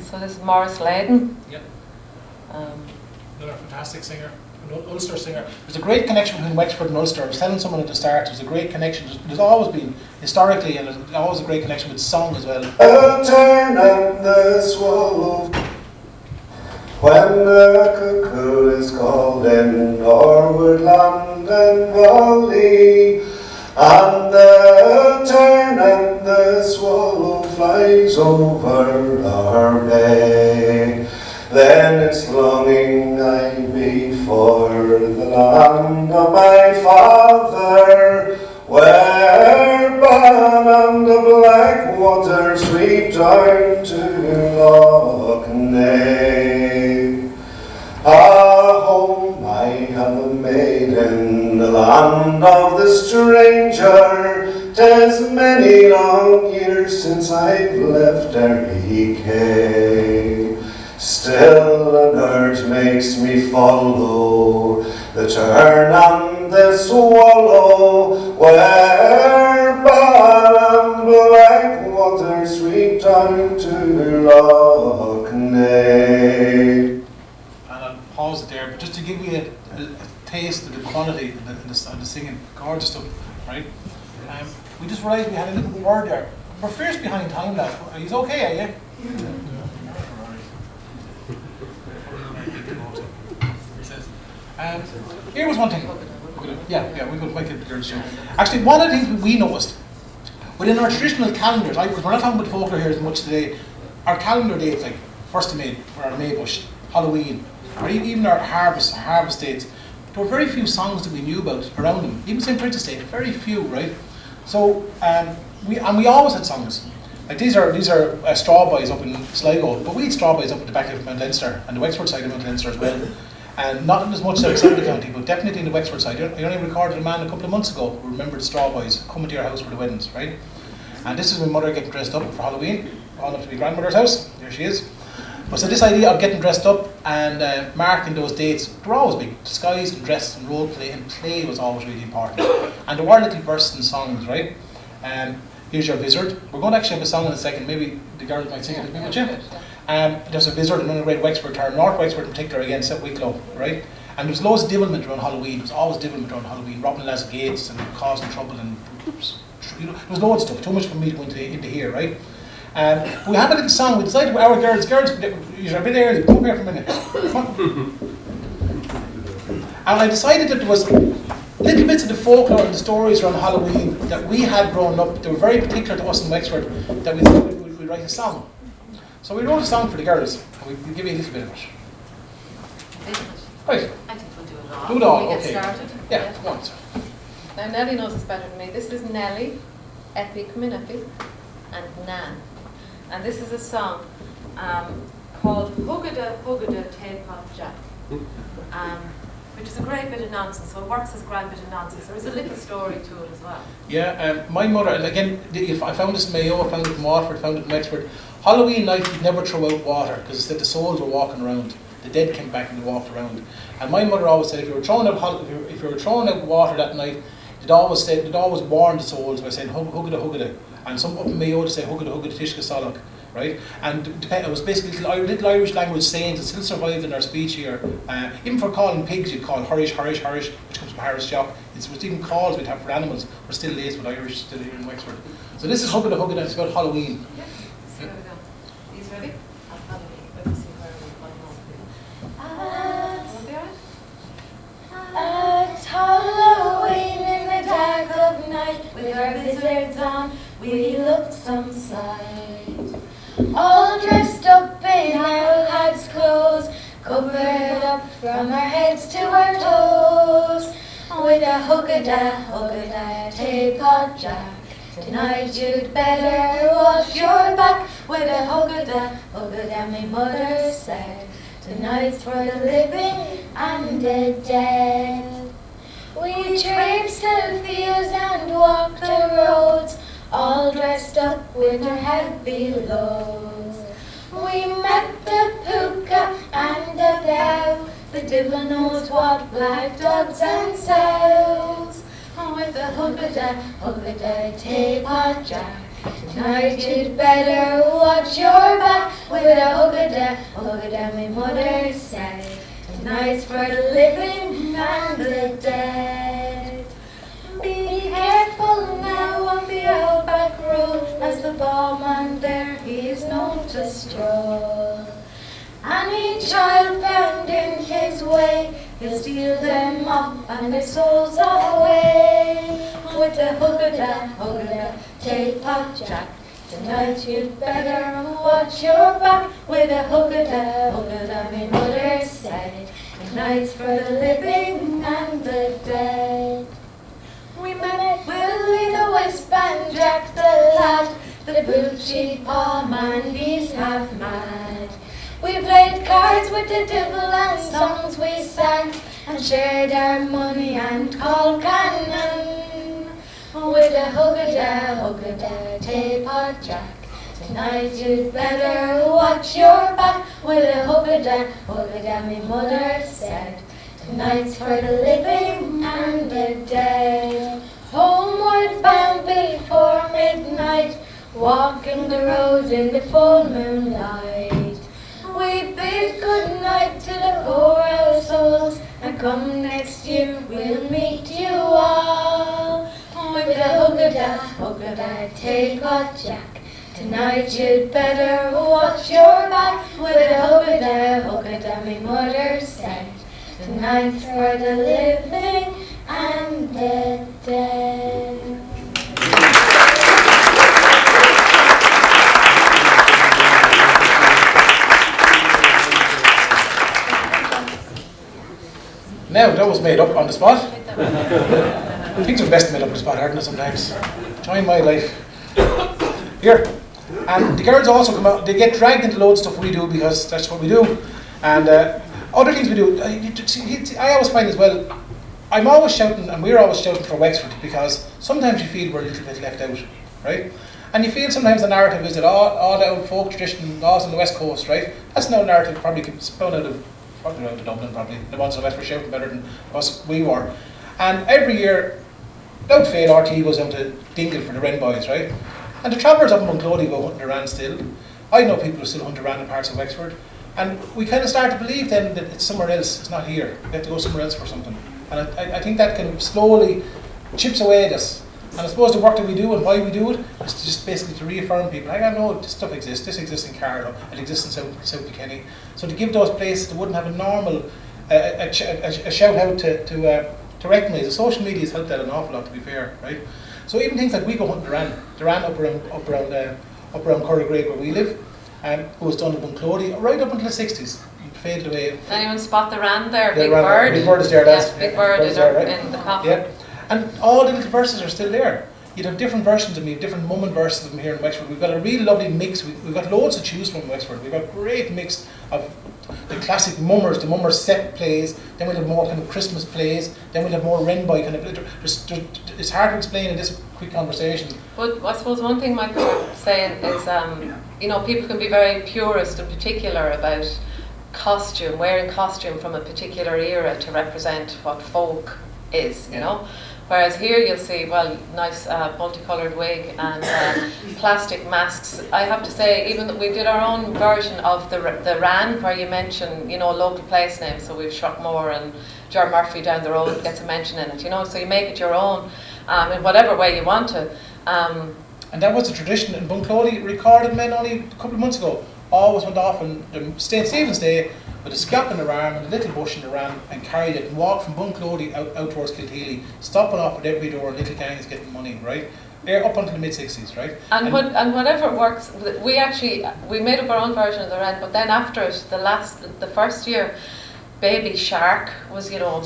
So this is Maurice Layden.
Yep. Another fantastic singer, an Ulster singer. There's a great connection between Wexford and Ulster. I was telling someone at the start, there's a great connection. There's always been, historically, and there's always a great connection with song as well.
A turn and the swallow when the cuckoo is called in Norwood land and valley, and the tern and the swallow flies over our bay. Then it's longing I be for the land of my father, where Ban and the black water sweep down to Loch Nay. Ah, home I have made in the land of the stranger. 'Tis many long years since I've left Errique. Still an urge makes me follow the tern and the swallow, where Ban and black water sweep down to Loch Nay.
Pause it there, but just to give you a taste of the quality of the singing, gorgeous stuff, right? We just realised we had a little word there. We're fierce behind time, lads. Are you okay, are you? Here was one thing. We'll go make it girls show. Actually, one of the things we noticed within our traditional calendars, because we're not talking about folklore here as much today, our calendar dates like 1st of May, or our May bush, Halloween, or even our harvest dates, there were very few songs that we knew about around them. Even St. Princess Day, very few, right? So we always had songs. Like these are straw boys up in Sligo, but we had straw boys up at the back of Mount Leinster and the Wexford side of Mount Leinster as well. And not as much outside the county, but definitely in the Wexford side. I only recorded a man a couple of months ago who remembered the straw boys coming to your house for the weddings, right? And this is my mother getting dressed up for Halloween, all up to my grandmother's house. There she is. But so this idea of getting dressed up and marking those dates, they were always big. Disguise and dress and role play, and play was always really important. And there were little verses and songs, right? Here's your wizard. We're going to actually have a song in a second. Maybe the girls might sing it with me, would you? There's a wizard in another great Wexford term, North Wexford in particular, again, St. Wicklow, right? And there's loads of devilment around Halloween. There was always devilment around Halloween, robbing lads' gates and causing trouble and there was loads of stuff. Too much for me to go into here, right? But we have a little song. We decided our girls, you're a bit early. Come here for a minute. And I decided that there was little bits of the folklore and the stories around Halloween that we had grown up. They were very particular to us in Wexford that we thought we'd write a song. So we wrote a song for the girls, and we'll give you a little bit of it. Right.
I think we'll do it all.
Do it all,
We
okay.
get started.
Yeah, go on.
Now Nellie knows this better than me. This is Nellie, Epi, Epi, and Nan. And this is a song called Hugada Hugada Te Pop Jack, which is a great bit of nonsense. So it works as a grand bit of nonsense. There is a little story to it as well.
Yeah, my mother, and again, I found this in Mayo, I found it in Waterford, I found it in Wexford. Halloween night, you'd never throw out water because it said the souls were walking around. The dead came back and they walked around. And my mother always said if you were throwing out water that night, they'd always warn the souls by saying hugada hugada. And some up in Mayo would say hugada hugada tishka salak, right? And it was basically little Irish language sayings that still survived in our speech here. Even for calling pigs, you'd call harish, which comes from Harris Jock. It was even calls we'd have for animals. We're still laced with Irish still here in Wexford. So this is hugada hugada, it's about Halloween.
Yeah, so there we go. These ready? Let me see where
At Halloween in the dark of night, with our wizards on, we looked some sight. All dressed up in our lads' clothes, covered up from our heads to our toes, with a hugada teapot jack. Tonight you'd better wash your back, with a hugada, my mother said. Tonight's for the living and the dead. We traipsed the fields and walked the roads, all dressed up with our heavy loads. We met the puka and the plough, the devil knows what black dogs and sows. With the hugada teapot jack. Tonight you'd better watch your back, with a hugada, my mother said. Tonight's for the living and the dead. Be careful now on the outback road, as the ballman there, he is known to stroll. Any child found in his way, he'll steal them up and their souls away. With the hugada, teapot jack. Tonight you'd better watch your back, with a hugada, my mother said. Tonight's for the living and the dead. We met Willie the Wisp and Jack the lad, the Bucci palm and he's half mad. We played cards with the devil and songs we sang, and shared our money and called cannon. With a hugada, teapot jack. Tonight you'd better watch your back, with a hugada, my mother said. Tonight's for the living and the dead. Homeward bound before midnight, walking the roads in the full moonlight. We bid good night to the poor old souls, and come next year we'll meet you all. With a hugada, teapot jack. Tonight you'd better watch your back, with a hugada, my mother said. Tonight's for the living and the dead.
Yeah, that was made up on the spot. Things are best made up on the spot, aren't they, sometimes? Join my life. Here. And the girls also come out, they get dragged into loads of stuff we do because that's what we do. And other things we do, I always find as well, I'm always shouting, and we're always shouting for Wexford, because sometimes you feel we're a little bit left out, right? And you feel sometimes the narrative is that all the old folk tradition laws on the West Coast, right? That's no narrative probably spun out of Dublin, probably. The ones in the West were shouting better than us, we were. And every year, without fail, RT goes down to Dingle for the Wren boys, right? And the travellers up in Monclody go hunting around still. I know people who still hunt around in parts of Wexford. And we kind of start to believe then that it's somewhere else, it's not here. We have to go somewhere else for something. And I think that kind of slowly chips away at us. And I suppose the work that we do and why we do it is to just basically to reaffirm people. I know this stuff exists. This exists in Carlow. It exists in South Kilkenny. So to give those places that wouldn't have a normal a shout out to recognise. The social media has helped that an awful lot, to be fair, right? So even things like we go hunting Duran up around Curragreek where we live, who was done in Bunclody right up until the 60s. Faded away.
Anyone spot the ram there?
Yeah,
Big Bird?
Big Bird is there, lads.
Big Bird is there, right? In the coffin.
Yeah. And all the little verses are still there. You'd have different versions of me, different moment verses of them here in Wexford. We've got a really lovely mix. We've got loads to choose from in Wexford. We've got a great mix of the classic mummers, the mummer set plays, then we'll have more kind of Christmas plays, then we'll have more Renboy kind of. It's hard to explain in this quick conversation.
But I suppose one thing Michael was saying is, you know, people can be very purist and particular about costume, wearing costume from a particular era to represent what folk is, you know. Whereas here you'll see, well, nice multicoloured wig and plastic masks. I have to say, even that we did our own version of the Ran, where you mention, you know, local place names. So we've Shrockmore and Ger Murphy down the road gets a mention in it, you know. So you make it your own in whatever way you want to.
And that was a tradition in Bunclody. Recorded men only a couple of months ago always went off on St. Stephen's Day with a scalp in their arm and a little bush in their arm and carried it and walked from Bunclody out towards Kilteely, stopping off at every door, little gangs getting money, right? They're up until the mid-60s, right?
And whatever works, we made up our own version of the Red, but then after it, the first year, Baby Shark was, you know,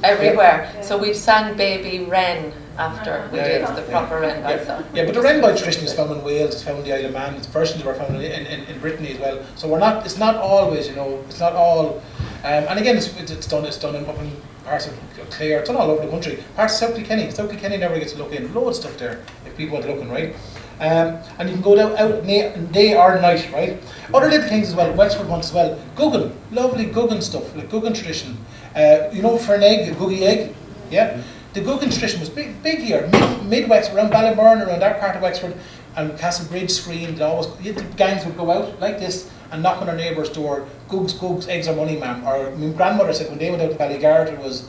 everywhere. Yeah. So we sang Baby Wren after we did the proper Wren by song. Yeah, but the Wren by tradition is found in Wales, it's found in the Isle of Man, it's versions were found in Brittany as well. So it's not always, you know, it's not all, and again it's done up in parts of Clare, it's done all over the country. Parts of South Kilkenny never gets a look in, loads of stuff there if people want to look in, right? And you can go out day or night, right? Other little things as well, Wexford ones as well. Guggen, lovely Guggen stuff, like Guggen tradition. You know, for an egg, a Guggy egg, yeah? The Guggen tradition was big here, mid-Wexford, around Ballyburn, around that part of Wexford, and Castlebridge Screen, the gangs would go out like this and knock on their neighbour's door, Gugs, eggs or money, ma'am. Or my grandmother said when they went out to Ballygard, it was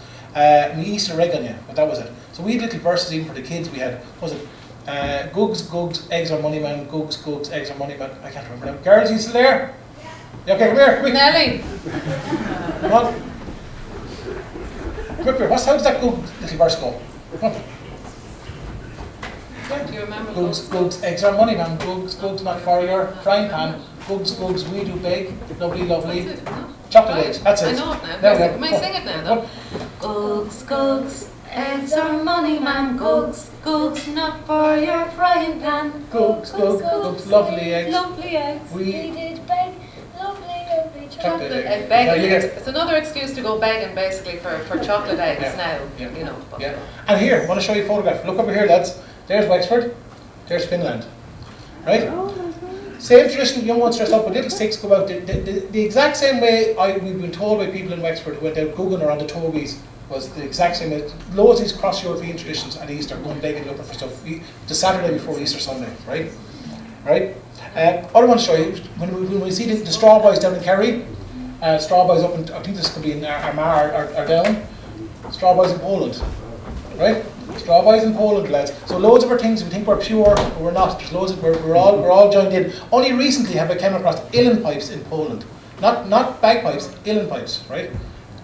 me Easter egg on you, but that was it. So we had little verses even for the kids we had, was it? Gugs, eggs or money, man, Gugs, eggs or money, man. I can't remember now. Girls, you still there? Yeah, okay, come here, quick. Nelly!
Come on. Quick, how does that little verse go? Come on.
Do you remember?
Gugs, eggs or money, man. Gugs, not for your frying pan. Gugs, we do bake. Lovely. Chocolate eggs, that's it.
I know it now. May I sing it now, though? Gugs, eggs or money, man. Gugs, not for your frying pan.
Gugs, lovely eggs.
We did bake lovely
chocolate eggs. It's another excuse to go begging, basically, for chocolate eggs now, you know. But.
Yeah. And here, I want to show you a photograph. Look over here, lads. There's Wexford. There's Finland. Right? Same tradition, young ones dressed up with little sticks go out. The exact same way we've been told by people in Wexford who went out Guggen or on the Togies was the exact same way. Loads of these cross-European traditions at Easter, going begging looking for stuff. The Saturday before Easter Sunday, right? Right? All I want to show you, when we see the Straw Boys down in Kerry, Straw Boys up in, I think this could be in Armagh or down, Straw Boys in Poland, right? Straw Boys in Poland, lads. So loads of our things we think we're pure, but we're not. There's loads of we're all joined in. Only recently have I come across uilleann pipes in Poland, not bagpipes, uilleann pipes, right?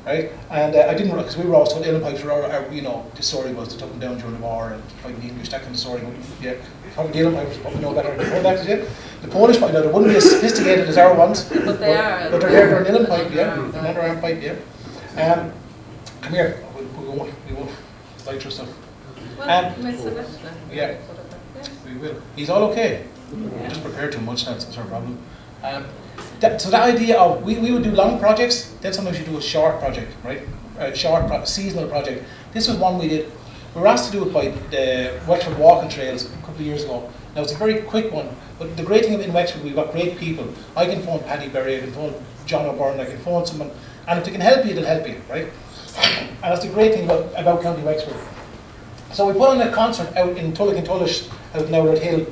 Right? And I didn't, because we were always told uilleann pipes were, you know, the story was they took them down during the war and fighting the English, that kind of story. But yeah, probably the uilleann pipes probably know better than that, did you? The Polish pipe, now they wouldn't be as sophisticated as our ones,
but they are.
But they're an uilleann pipe, yeah, another arm pipe, yeah. Come here. We won't fight your stuff.
Well, miss it, actually.
Yeah. We will. He's all okay. We just prepare too much, that's our problem. So that idea of, we would do long projects, then sometimes you do a short project, right? A short seasonal project. This was one we did. We were asked to do it by the Wexford Walking Trails a couple of years ago. Now it's a very quick one, but the great thing in Wexford, we've got great people. I can phone Paddy Berry, I can phone John O'Byrne, I can phone someone, and if they can help you, they'll help you, right? And that's the great thing about County Wexford. So we put on a concert out in Tulloch and Tullish, out in Owlert Hill,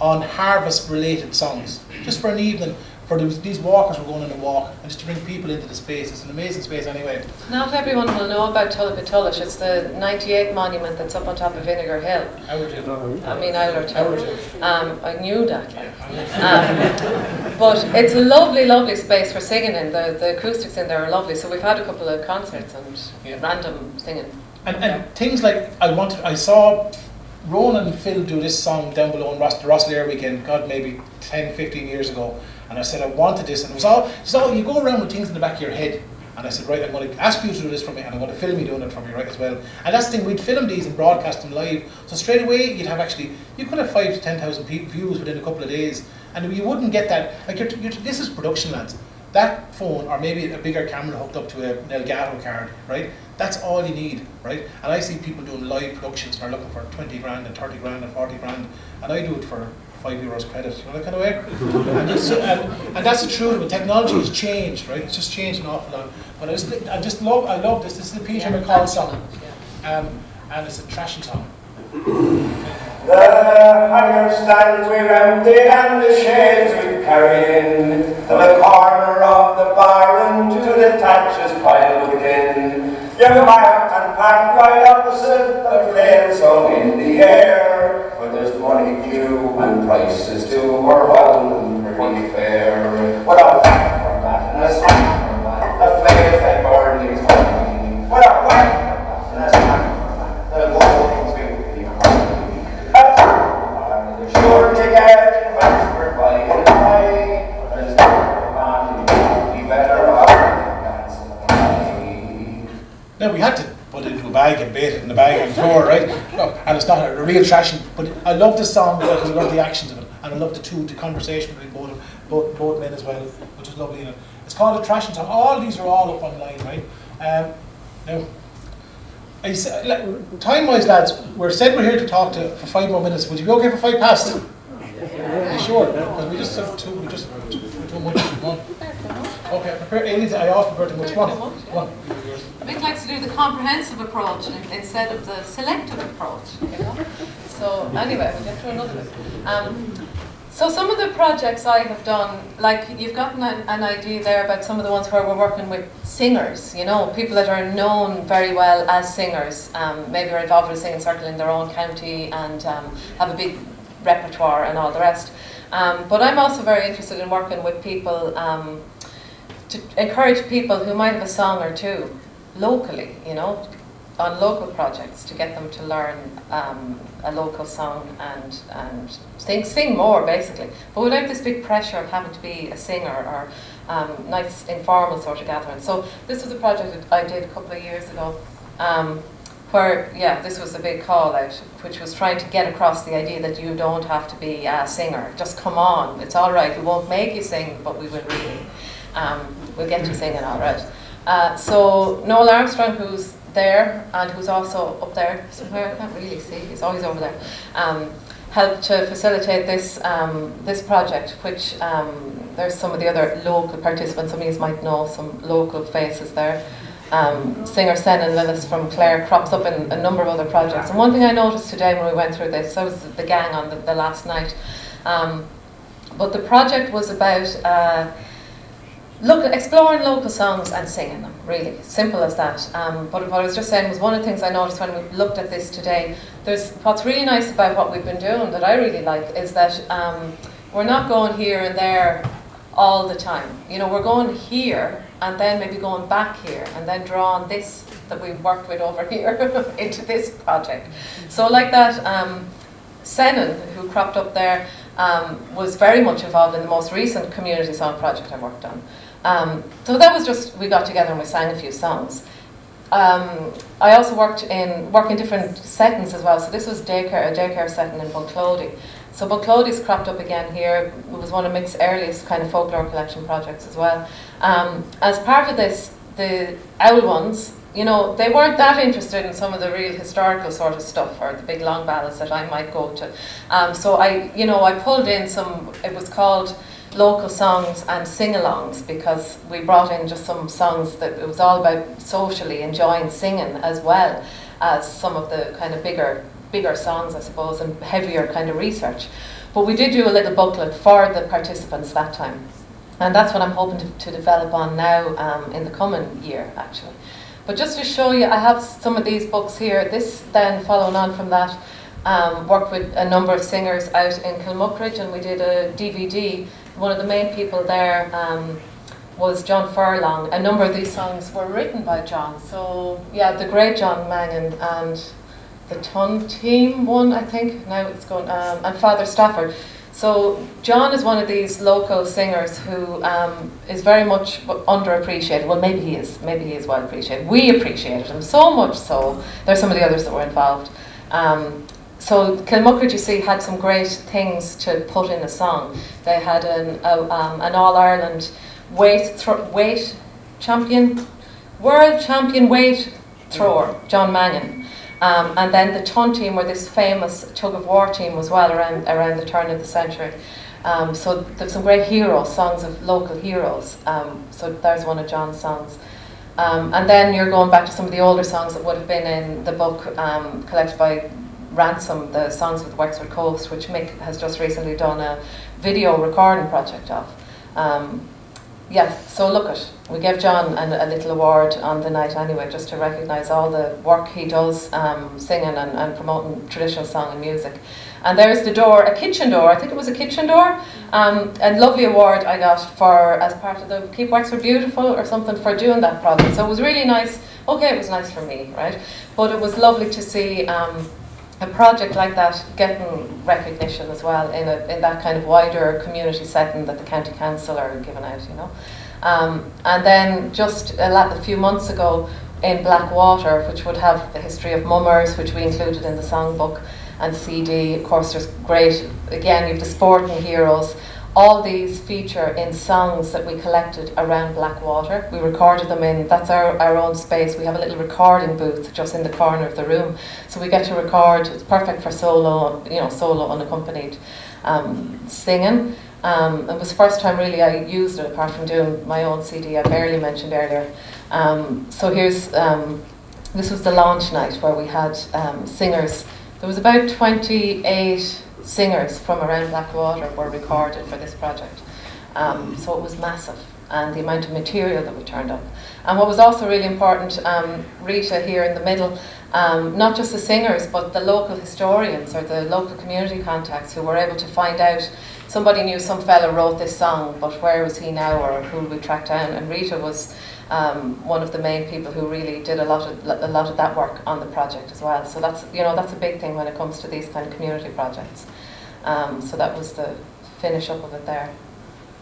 on harvest-related songs, just for an evening, for these walkers were going on a walk, and just to bring people into the space. It's an amazing space anyway.
Not everyone will know about Tulloch and Tullish. It's the 98 monument that's up on top of Vinegar Hill.
Owlert Hill.
I mean, Owlert Hill. I knew that.
Yeah.
But it's a lovely, lovely space for singing in. The acoustics in there are lovely. So we've had a couple of concerts and random singing.
And things like, I saw Ronan and Phil do this song down below in the Rosslare weekend, God, maybe 10, 15 years ago. And I said, I wanted this. And it was all, you go around with things in the back of your head. And I said, right, I'm going to ask you to do this for me, and I'm going to film you doing it for me, right, as well. And that's the thing, we'd film these and broadcast them live. So straight away, you could have 5,000 to 10,000 views within a couple of days. And you wouldn't get that, like, this is production, lads. That phone, or maybe a bigger camera hooked up to an Elgato card, right? That's all you need, right? And I see people doing live productions and are looking for 20 grand and 30 grand and 40 grand. And I do it for €5 credit, you know, that kind of way. and that's the truth, but technology has changed, right? It's just changed an awful lot. But I love this. This is the Peter McCall song. And it's a trashing song.
The hanger stands we've emptied and the shades we've carried in, to the corner of the barn to the thatches piled within. Young marked and packed right opposite the flail song in the air, for there's money due and prices due are well and pretty fair. What a whack for that and a smack for that, the flails they burn these morning. What a whack for that and a smack for that, the mornings will be hard. Sure to get in Wexford by and by, there's no man be better off than dancing.
Now we had to put it into a bag and bait it in the bag and throw it, right? No, and it's not a real trashing, but I love this song because I love the actions of it, and I love the conversation between both men as well, which is lovely in it. It's called a trashing song. All these are all up online, right? Now, time-wise, lads, we're here to talk for 5 more minutes. Would you be okay for 5 past? Yeah. Sure, because we just have too much. Okay, I asked prepare too much. Come on.
Mick likes to do the comprehensive approach instead of the selective approach. You know? So anyway, we'll get to another bit. So some of the projects I have done, like you've gotten an idea there about some of the ones where we're working with singers, you know, people that are known very well as singers, maybe are involved with a singing circle in their own county and have a big repertoire and all the rest. But I'm also very interested in working with people to encourage people who might have a song or two locally, you know, on local projects, to get them to learn a local song and sing more basically, but without this big pressure of having to be a singer or nice informal sort of gathering. So this was a project that I did a couple of years ago where, this was a big call out, which was trying to get across the idea that you don't have to be a singer, just come on, it's all right, we won't make you sing, but we will really, we'll get you singing all right. So Noel Armstrong, who's there and who's also up there somewhere, I can't really see, he's always over there, helped to facilitate this project, which there's some of the other local participants. Some of you might know some local faces there. Singer Senan Lillis from Clare crops up in a number of other projects. And one thing I noticed today when we went through this, I was the gang on the last night, but the project was about exploring local songs and singing them, really, simple as that. But what I was just saying was one of the things I noticed when we looked at this today, what's really nice about what we've been doing that I really like is that we're not going here and there all the time. You know, we're going here and then maybe going back here and then drawing this that we've worked with over here into this project. So like that, Senan, who cropped up there, was very much involved in the most recent community song project I worked on. So that was just, we got together and we sang a few songs. I also work in different settings as well. So this was a daycare setting in Bunclody. So Bunclody's cropped up again here. It was one of Mick's earliest kind of folklore collection projects as well. As part of this, the owl ones, you know, they weren't that interested in some of the real historical sort of stuff or the big long ballads that I might go to. So I pulled in some, it was called local songs and sing-alongs, because we brought in just some songs that it was all about socially enjoying singing, as well as some of the kind of bigger songs, I suppose, and heavier kind of research. But we did do a little booklet for the participants that time, and that's what I'm hoping to develop on now in the coming year, actually. But just to show you, I have some of these books here. This then, following on from that, worked with a number of singers out in Kilmuckridge, and we did a DVD. One of the main people there was John Furlong. A number of these songs were written by John. So yeah, the great John Mangan and the Ton Team one, I think, now it's going, and Father Stafford. So John is one of these local singers who is very much underappreciated. Well, maybe he is well appreciated. We appreciated him so much so. There's some of the others that were involved. So Kilmuckridge, you see, had some great things to put in a song. They had an All-Ireland weight champion, world champion weight thrower, John Mangan. And then the Ton Team were this famous tug of war team as well around the turn of the century. So there's some great heroes, songs of local heroes. So there's one of John's songs. And then you're going back to some of the older songs that would have been in the book collected by Ransom, the Songs of the Wexford Coast, which Mick has just recently done a video recording project of. Yeah, so look at, we gave John a little award on the night anyway, just to recognise all the work he does singing and promoting traditional song and music. And there's the door, a kitchen door, I think it was a kitchen door, a lovely award I got for, as part of the Keep Wexford Beautiful or something, for doing that project. So it was really nice. Okay, it was nice for me, right? But it was lovely to see a project like that getting recognition as well in that kind of wider community setting that the county council are giving out, you know. And then just a few months ago in Blackwater, which would have the history of mummers, which we included in the songbook, and CD. Of course, there's great, again, you have the sporting heroes. All these feature in songs that we collected around Blackwater. We recorded them in, that's our own space. We have a little recording booth just in the corner of the room. So we get to record, it's perfect for solo, solo unaccompanied singing. It was the first time really I used it, apart from doing my own CD I barely mentioned earlier. So here's, this was the launch night where we had singers. There was about 28 singers from around Blackwater were recorded for this project. So it was massive, and the amount of material that we turned up. And what was also really important, Rita here in the middle, not just the singers, but the local historians or the local community contacts who were able to find out. Somebody knew some fella wrote this song, but where was he now, or who we tracked down? And Rita was one of the main people who really did a lot of that work on the project as well. So that's a big thing when it comes to these kind of community projects. So that was the finish up of it there.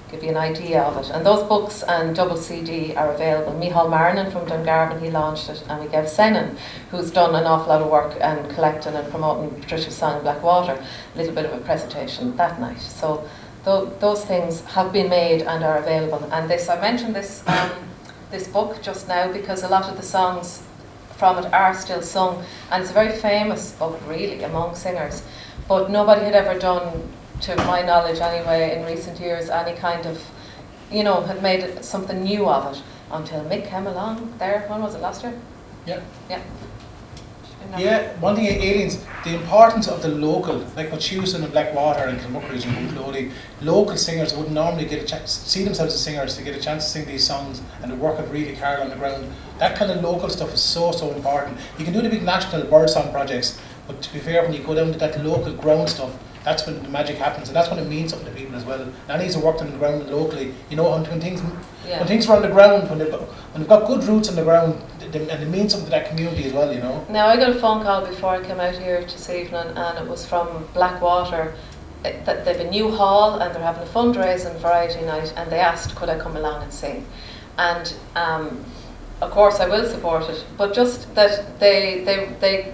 Give you an idea of it. And those books and double CD are available. Micheál Marnin from Dungarvan, he launched it, and we gave Senan, who's done an awful lot of work and collecting and promoting traditional song in Blackwater, a little bit of a presentation that night. So those things have been made and are available. And this, I mentioned this this book just now because a lot of the songs from it are still sung, and it's a very famous book really among singers, but nobody had ever done, to my knowledge anyway, in recent years, any kind of, had made something new of it until Mick came along there. When was it, last year?
Yeah.
Yeah.
Yeah, one thing, Aileen's, the importance of the local, like what she was in Blackwater and Kilmuckridge and Bunclody, local singers wouldn't normally get a chance, see themselves as singers, to get a chance to sing these songs and to work it really hard on the ground. That kind of local stuff is so important. You can do the big national Birdsong projects, but to be fair, when you go down to that local ground stuff, that's when the magic happens, and that's when it means something to people as well. Nannies who worked on the ground locally, when things are on the ground, when they've got good roots on the ground, and it means something to that community as well,
Now, I got a phone call before I came out here this evening, and it was from Blackwater. That they've a new hall and they're having a fundraising variety night, and they asked could I come along and sing. And of course I will support it, but just that they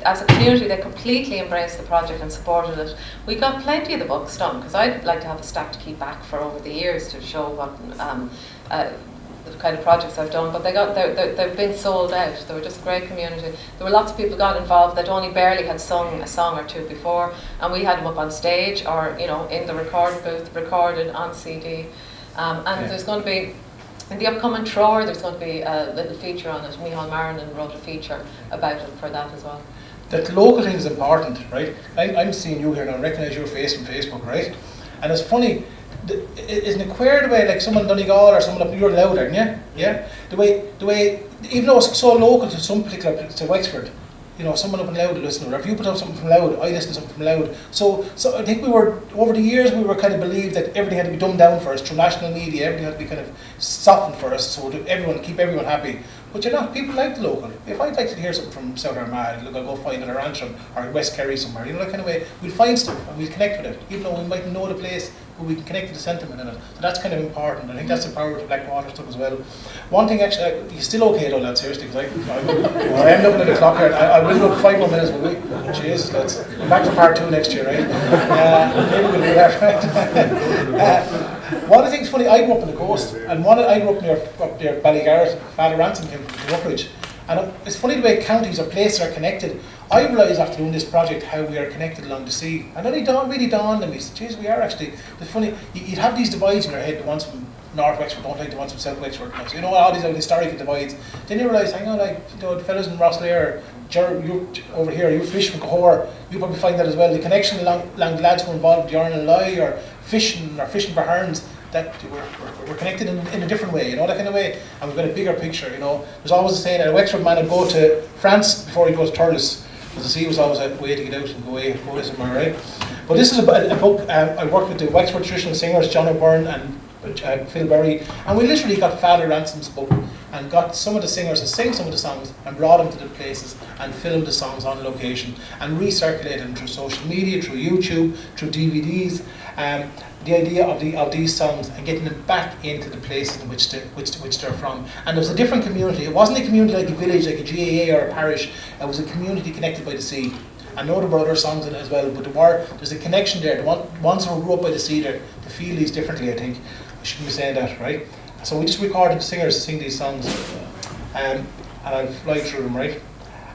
as a community, they completely embraced the project and supported it. We got plenty of the books done, because I'd like to have a stack to keep back for over the years to show what the kind of projects I've done, but they've been sold out. They were just a great community. There were lots of people got involved that only barely had sung a song or two before, and we had them up on stage or in the recording booth, recorded on CD. And there's going to be, in the upcoming Trower, there's going to be a little feature on it. Micheál Marinin wrote a feature about it for that as well.
That local thing is important, right? I'm seeing you here now, I recognise your face from Facebook, right? And it's funny, isn't it queer the way, like someone in Donegal or someone up, you're louder, aren't you? Yeah? The way, even though it's so local to some particular, to Wexford, someone up in Loud will listen, or if you put up something from Loud, I listen to something from Loud. So I think over the years, we were kind of believed that everything had to be dumbed down for us, through national media, everything had to be kind of softened for us, so that keep everyone happy. But people like the local. If I'd like to hear something from South Armagh, look, I'll go find it in Antrim or West Kerry somewhere, that kind of way, we'll find stuff and we'll connect with it, even though we mightn't know the place, but we can connect to the sentiment in it. So that's kind of important. I think that's the power of the Blackwater stuff as well. One thing actually, you're still okay though, lad, seriously, because I am looking at the clock here, and I will look 5 more minutes, will we? Jesus, lads. We're back for part 2 next year, right? Maybe we'll do that, right? One of the things funny, I grew up on the coast, and I grew up near Ballygarrett. Father Ransom came from Rockridge. And it's funny the way counties or places are connected. I realised after doing this project how we are connected along the sea. And then it really dawned on me, geez, we are actually. It's funny, you'd have these divides in your head, the ones from North Wexford don't like the ones from South Wexford. All these historical divides. Then you realise, hang on, the fellas in Rosslare, you over here, you fish from Cahor, you probably find that as well. The connection along the lads who are involved, Yarn and Lye, or fishing for herons, that we're connected in a different way, that kind of way, and we've got a bigger picture. There's always a saying that a Wexford man would go to France before he'd go to Thurles, because the sea was always a way to get out and go somewhere, right? But this is a book. I worked with the Wexford traditional singers, John O'Byrne and Phil Berry, and we literally got Father Ransom's book and got some of the singers to sing some of the songs and brought them to the places and filmed the songs on location and recirculated them through social media, through YouTube, through DVDs. The idea of these songs and getting them back into the places in which they're from. And it was a different community. It wasn't a community like a village, like a GAA or a parish. It was a community connected by the sea. I know there were other songs in it as well, but there's a connection there. The ones who grew up by the sea, they feel these differently, I think. I shouldn't be saying that, right? So we just recorded the singers to sing these songs, and I'll fly through them, right?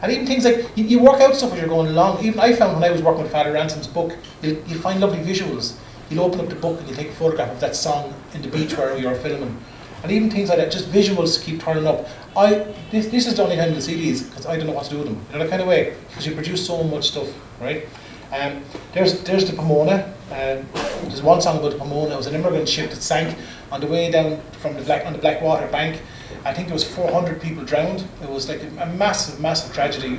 And even things like, you work out stuff as you're going along. Even I found when I was working with Father Ransom's book, you'll find lovely visuals. You'll open up the book and you'll take a photograph of that song in the beach where you're filming. And even things like that, just visuals keep turning up. This is the only time you'll see these, because I don't know what to do with them. That kind of way, because you produce so much stuff, right? There's the Pomona. There's one song about the Pomona. It was an immigrant ship that sank on the way down from on the Blackwater bank. I think there was 400 people drowned. It was like a massive, massive tragedy.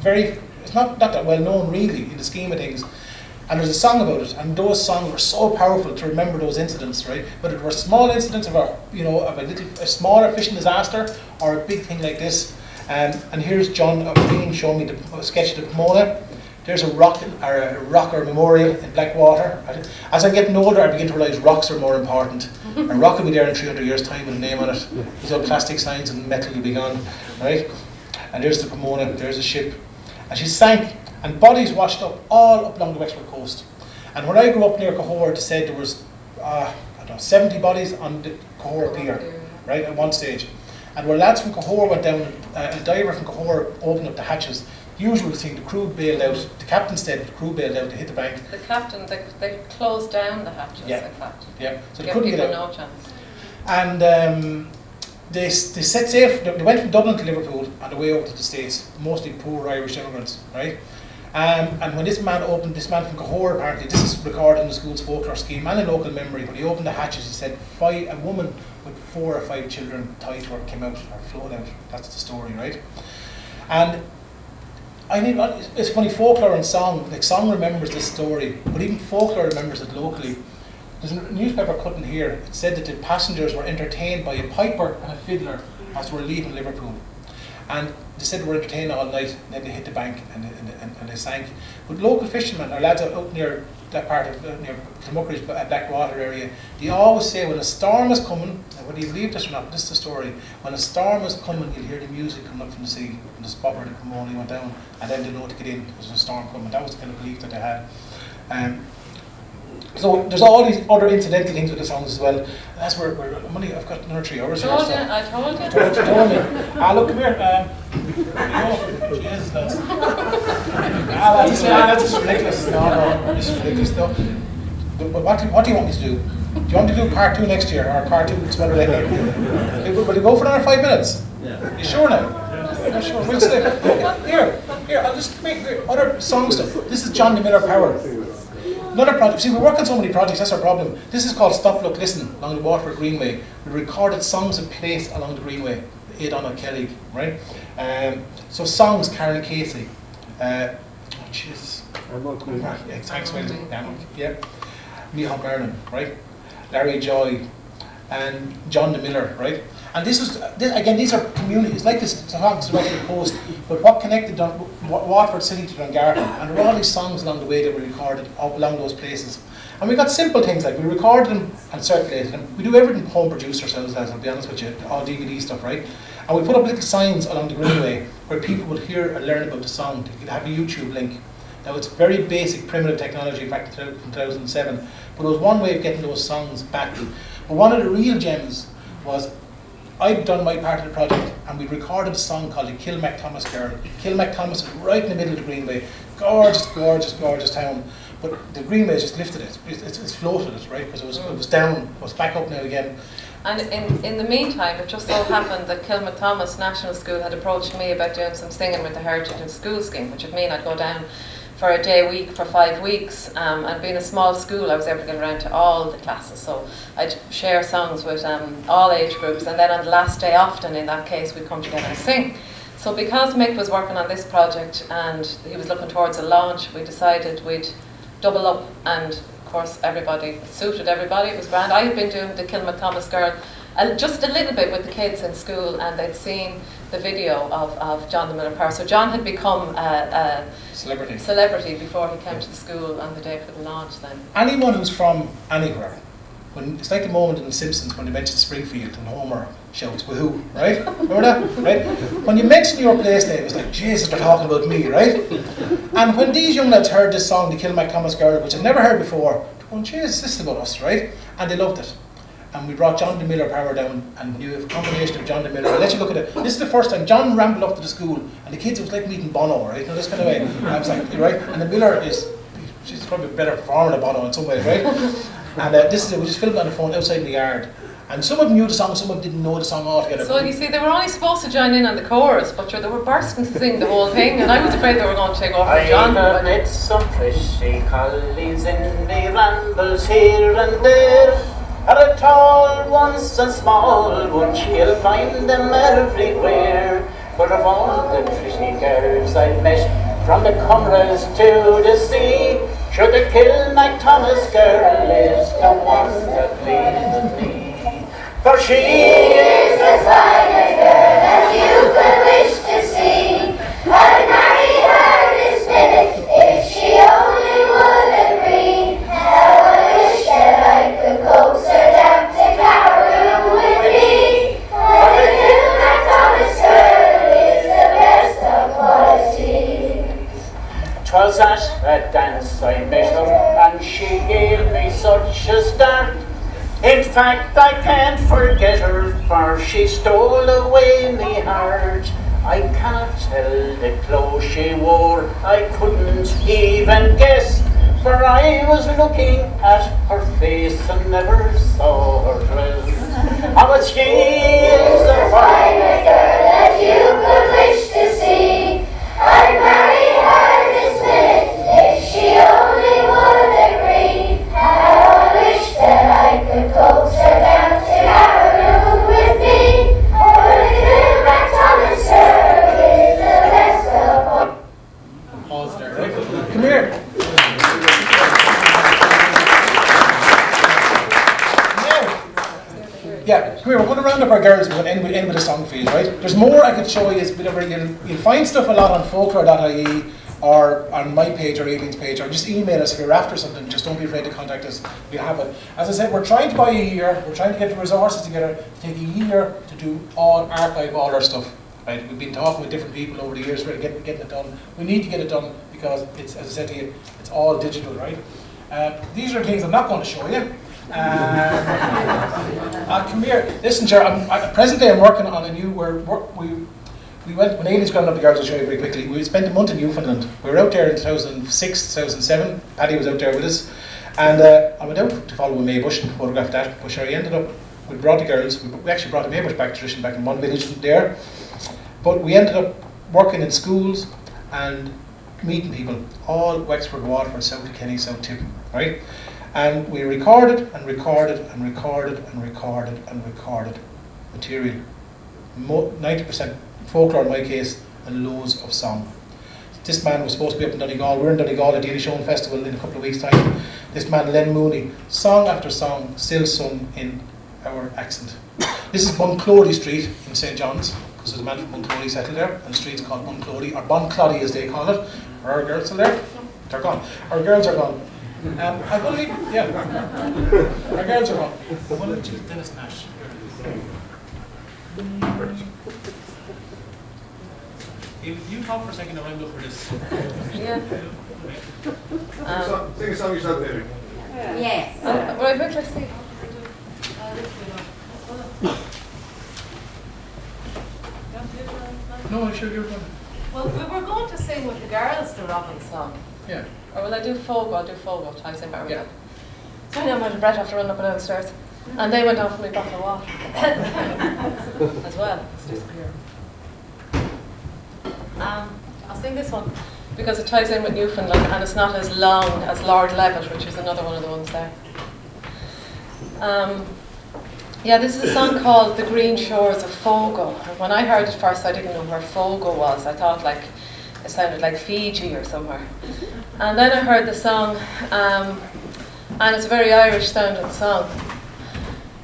It's not that well known really in the scheme of things. And there's a song about it, and those songs were so powerful to remember those incidents, right? But it were small incidents of a smaller fishing disaster or a big thing like this. And here's John O'Brien showing me the sketch of the Pomona. There's a rocker memorial in Blackwater. As I'm getting older, I begin to realise rocks are more important. A rock will be there in 300 years' time with a name on it. These old plastic signs and metal will be gone, right? And there's the Pomona. There's the ship, and she sank. And bodies washed up all up along the Wexford coast. And when I grew up near Cahor, they said there was 70 bodies on the Cahor pier, right, at one stage. And where lads from Cahor went down, a diver from Cahor opened up the hatches. The usual thing, the crew bailed out. The captain said the crew bailed out to hit the bank.
The captain, they closed down the hatches, in fact.
Yeah, so they
give
couldn't
people
get out.
No chance.
And they set sail. They went from Dublin to Liverpool on the way over to the States, mostly poor Irish immigrants, right? And when this man from Cahor, apparently, this is recorded in the school's folklore scheme and in local memory, when he opened the hatches, he said a woman with 4 or 5 children tied to her came out, or floated out. That's the story, right? And it's funny, folklore and song, like song remembers this story, but even folklore remembers it locally. There's a newspaper cutting here. It said that the passengers were entertained by a piper and a fiddler as they were leaving Liverpool. And they said they were entertained all night, and then they hit the bank and they sank. But local fishermen, or lads out near that part of near Kilmuckridge, Blackwater area, they always say when a storm is coming, and whether you believe this or not, this is the story, when a storm is coming, you'll hear the music coming up from the sea, from the spot where the Pomone went down, and then they know to get in, there's a storm coming. That was the kind of belief that they had. So there's all these other incidental things with the songs as well. That's where I've got another 3 hours here.
I told you.
Told me. Look, come here. Jesus, that's just ridiculous. No, this is ridiculous. No. But what do you want me to do? Do you want me to do part 2 next year, or part 2 sooner later? Will you go for another 5 minutes? Yeah. You sure now? Yeah, sure. We'll stay. Here. I'll just make other song stuff. This is John the Miller Power. Another project. See, we work on so many projects. That's our problem. This is called Stop, Look, Listen along the Waterford Greenway. We recorded songs and placed along the Greenway. Aidan O'Kelly, right? So songs, Karen Casey. Jesus. Yeah, thanks, Wendy. Yeah. Micheál Byrne, right? Larry Joy, and John the Miller, right? And these are communities, like this songs directly post, but what connected Waterford City to Dungarvan, and there were all these songs along the way that were recorded along those places. And we got simple things like we recorded them and circulated them. We do everything home produced ourselves, lads, I'll be honest with you, all DVD stuff, right? And we put up little signs along the Greenway where people would hear and learn about the song. They could have a YouTube link. Now it's very basic, primitive technology, in fact, from 2007. But it was one way of getting those songs back. But one of the real gems was I'd done my part of the project, and we recorded a song called the Kilmacthomas Girl. Kilmacthomas is right in the middle of the Greenway. Gorgeous, gorgeous, gorgeous town. But the Greenway just lifted it. It's floated it, right? Because it was down. It was back up now again.
And in the meantime, it just so happened that Kilmacthomas National School had approached me about doing some singing with the Heritage in School scheme, which would mean I'd go down for a day a week for 5 weeks, and being a small school I was able to get around to all the classes, so I'd share songs with all age groups, and then on the last day often in that case we'd come together and sing. So because Mick was working on this project and he was looking towards a launch, we decided we'd double up, and of course it suited everybody, it was grand. I had been doing the Kilmacthomas Girl just a little bit with the kids in school, and they'd seen the video of John the Miller Power. So John had become a celebrity before he came to the school on the day for the launch then.
Anyone who's from anywhere, it's like the moment in The Simpsons when they mention Springfield and Homer shouts, woohoo, right? Remember that? Right? When you mention your place name, it's like, Jesus, they're talking about me, right? And when these young lads heard this song, the Kilmacthomas Girl, which I'd never heard before, they're going, Jesus, this is about us, right? And they loved it. And we brought John the Miller Power down, and you have a combination of John the Miller. I'll let you look at it. This is the first time John rambled up to the school, and the kids, it was like meeting Bono, right? You know, this kind of way. And I was like, right? And the Miller she's probably a better performer than Bono in some ways, right? And we just filmed on the phone outside in the yard. And some of them knew the song, some of them didn't know the song altogether.
So you see, they were only supposed to join in on the chorus, but they were bursting to sing the whole thing, and I was afraid they were going to take off from John.
I met some frishy collies in the rambles here and there. Are a tall ones and small ones, you'll find them everywhere. But of all the pretty girls I've met, from the Cumras to the sea, sure the Kilmacthomas Girl is the one that pleases me. For she is as fine a girl as you could wish to see. I'd marry her this minute if she only would agree. How I wish that I could coax her down to Cameroon with me. For the Kilmacthomas Girl is the best of qualities. 'Twas at a dance I met her, and she gave me such a start. In fact, I can't forget her, for she stole away me heart. I cannot tell the clothes she wore, I couldn't even guess, for I was looking at her face and never saw her dress. Oh, but she is the finest girl that you could wish to see. I'd marry her this minute if she only would agree. How I wish that I could coax her down to Cameroon with me. For the Kilmacthomas Girl is the best of all.
Pause there, right? Come here. Yeah, come here, we're going to round up our girls, we're going to end with a song for you, right? There's more I could show you. You'll find stuff a lot on Folklore.ie or on my page or Aileen's page, or just email us if you're after something. Just don't be afraid to contact us. We'll have it. As I said, we're trying to buy a year. We're trying to get the resources together to take a year to do archive all our stuff. Right? We've been talking with different people over the years about getting it done. We need to get it done because it's, as I said to you, it's all digital, right? These are things I'm not going to show you. Come here. Listen, Chair. Presently, I'm working on a new. We went when Aileen's grown up. The girls will show you very quickly. We spent a month in Newfoundland. We were out there in 2006, 2007. Paddy was out there with us, and I went out to follow a Maybush and photograph that. But sure, he ended up. We brought the girls. We actually brought the Maybush back tradition back in one village there. But we ended up working in schools and meeting people, all Wexford, Waterford, South Kenny, South Tip, right? And we recorded and recorded and recorded and recorded and recorded material. 90% folklore in my case, and loads of song. This man was supposed to be up in Donegal. We're in Donegal at the Show Festival in a couple of weeks' time. This man, Len Mooney, song after song, still sung in our accent. This is Bunclody Street in St. John's, because there's a man from Bunclody settled there, and the street's called Bunclody, or Bonclody as they call it. Are our girls still there? They're gone. Our girls are gone. I believe, yeah. Our girls are gone. I want to choose Dennis Nash. You talk for a second, I'll look for this.
Yeah.
Sing a song yourself, baby.
Yes.
Right, let's see.
No, I'm sure you're going.
Well, we were going to sing with the girls the Robin song.
Yeah.
Or will I do Fogo? I'll do Fogo. I say Maritime.
Yeah.
So I'm out of breath after running up and down the stairs. And they went off with me bottle of water. As well. It's disappeared. I'll sing this one because it ties in with Newfoundland and it's not as long as Lord Levitt, which is another one of the ones there. Yeah, this is a song called The Green Shores of Fogo. And when I heard it first, I didn't know where Fogo was. I thought it sounded like Fiji or somewhere. And then I heard the song, and it's a very Irish sounding song.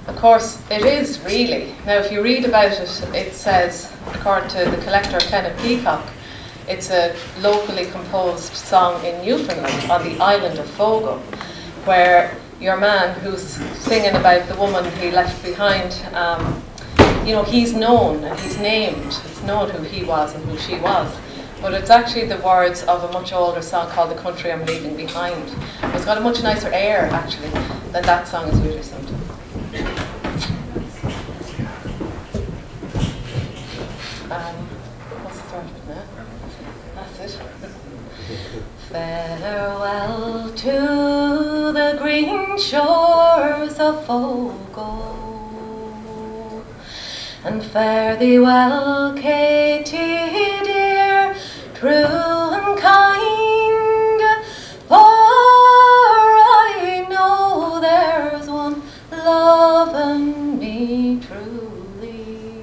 Of course, it is really. Now, if you read about it, it says, according to the collector Kenneth Peacock, it's a locally composed song in Newfoundland on the island of Fogo, where your man who's singing about the woman he left behind, he's known and he's named. It's known who he was and who she was. But it's actually the words of a much older song called The Country I'm Leaving Behind. It's got a much nicer air, actually, than that song is usually sung to. What's the start of it now? That's it. Farewell to the green shores of Fogo, and fare thee well, Katie dear, true and kind, for I know there's one loving me truly.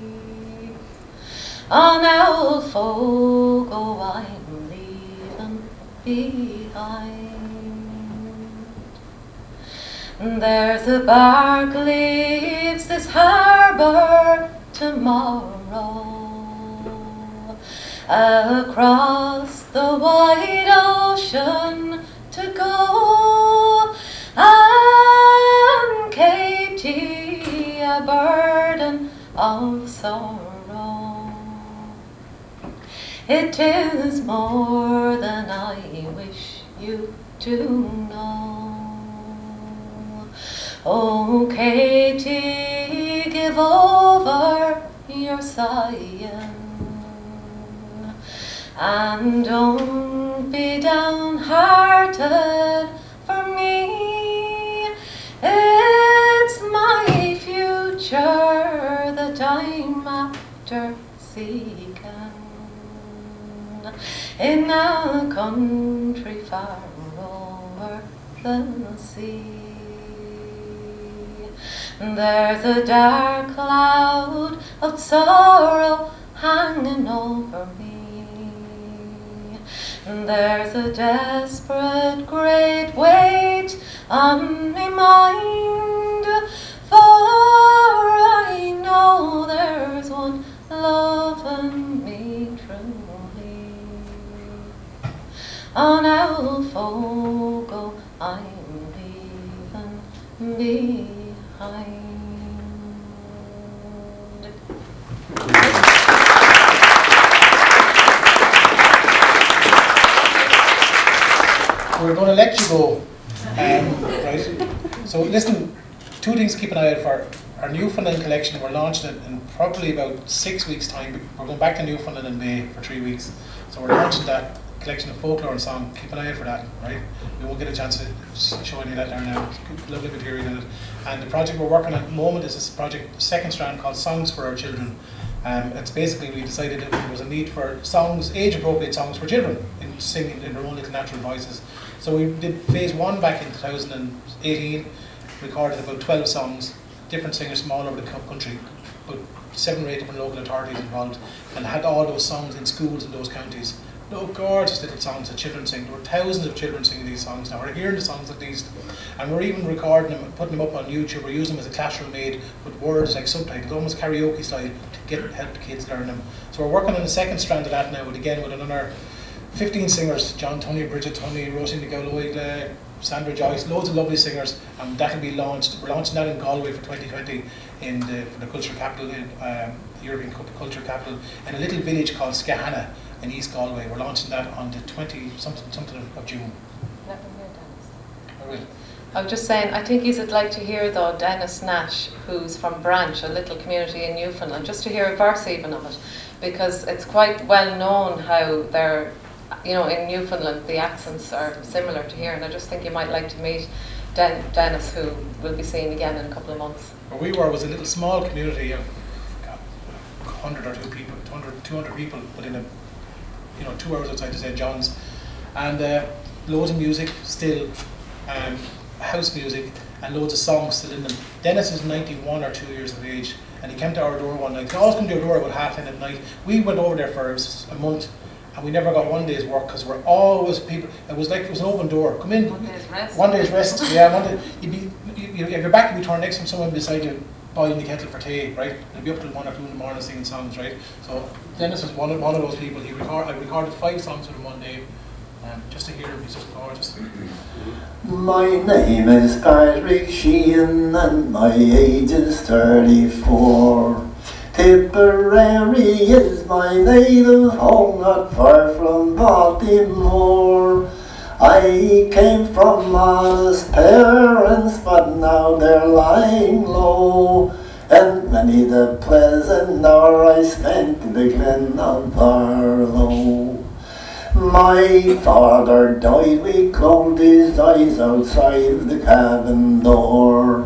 On old Fogo I'm leaving behind. There's a bark leaves this harbour tomorrow, across the wide ocean to go, and Katie a burden of sorrow. It is more than I wish you to know. Oh, Katie, give over your sighing, and don't be downhearted for me. It's my future that I'm after seeking in a country far over the sea. There's a dark cloud of sorrow hanging over me. There's a desperate great weight on me mind, for I know there's one loving me truly. On Elfogo I'm leaving behind.
We're going to let you go, right? So listen, two things to keep an eye out for. Our Newfoundland collection, we're launching it in probably about 6 weeks' time. We're going back to Newfoundland in May for 3 weeks. So we're launching that collection of folklore and song. Keep an eye out for that, right? We won't get a chance to show any of that there now. It's good, lovely material in it. And the project we're working on at the moment is this project, the second strand, called Songs for Our Children. It's basically, we decided that there was a need for songs, age-appropriate songs for children, in singing in their own little natural voices. So we did phase 1 back in 2018, recorded about 12 songs, different singers from all over the country, but 7 or 8 different local authorities involved, and had all those songs in schools in those counties. No, gorgeous little songs that children sing. There were thousands of children singing these songs now. We're hearing the songs at least, and we're even recording them and putting them up on YouTube. We're using them as a classroom aid with words like subtitles, almost karaoke style, to help the kids learn them. So we're working on the second strand of that now, with another 15 singers: John, Tony, Bridget, Tony, Rosie Nicoloid, Sandra Joyce, loads of lovely singers, and that'll be launched. We're launching that in Galway for 2020 for the culture capital, European Culture Capital, in a little village called Skahana in East Galway. We're launching that on the something of June.
Let me hear Dennis.
I will.
I was just saying, I think you'd like to hear though Dennis Nash, who's from Branch, a little community in Newfoundland, just to hear a verse even of it, because it's quite well known how they're, in Newfoundland the accents are similar to here, and I just think you might like to meet Dennis, who we'll be seeing again in a couple of months.
Where we were was a little small community of 100 or 200 people within 2 hours outside of St. John's, and loads of music still, house music, and loads of songs still in them. Dennis is 91 or 2 years of age, and he came to our door one night. He always come to our door about 10:30 at night. We went over there for a month, and we never got one day's work, because we're always people. It was an open door. Come in.
1 day's rest.
1 day's rest. Yeah, one day. If your back would be turned next to someone beside you boiling the kettle for tea, right? You'd be up till 1 or 2 in the morning singing songs, right? So Dennis was one of those people. I recorded 5 songs with him one day, just to hear him. He's just gorgeous.
My name is Patrick Sheehan and my age is 34. Tipperary is my native home, not far from Baltimore. I came from modest parents, but now they're lying low. And many the pleasant hour I spent in the glen of Barlow. My father died, we closed his eyes outside of the cabin door.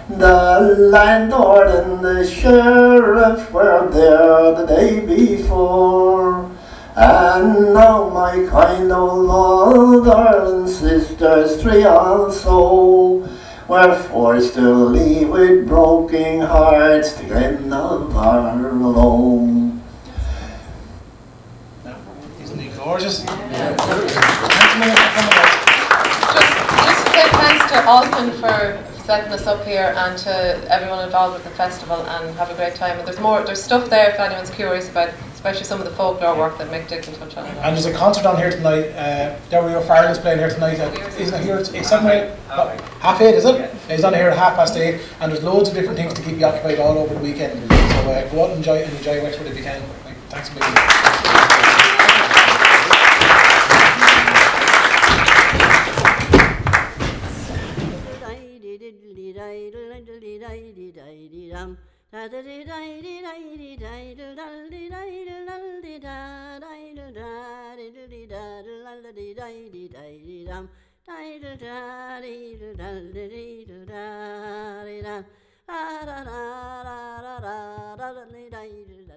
The landlord and the sheriff were there the day before. And now my kind old mother and sisters 3 also were forced to leave with broken hearts the glen of Barlow.
Isn't he gorgeous?
Yeah. Just to say thanks to Alpin for setting us up here, and to everyone involved with the festival, and have a great time. And there's stuff there if anyone's curious about, especially some of the folklore work that Mick did touch on.
And there's a concert on here tonight. Derry O'Farrell's playing here tonight. Isn't it here? It's somewhere 8:30, is it? Yeah. He's on here at 8:30, and there's loads of different things to keep you occupied all over the weekend. So go out and enjoy Wexford if you can. Thanks a million.
Da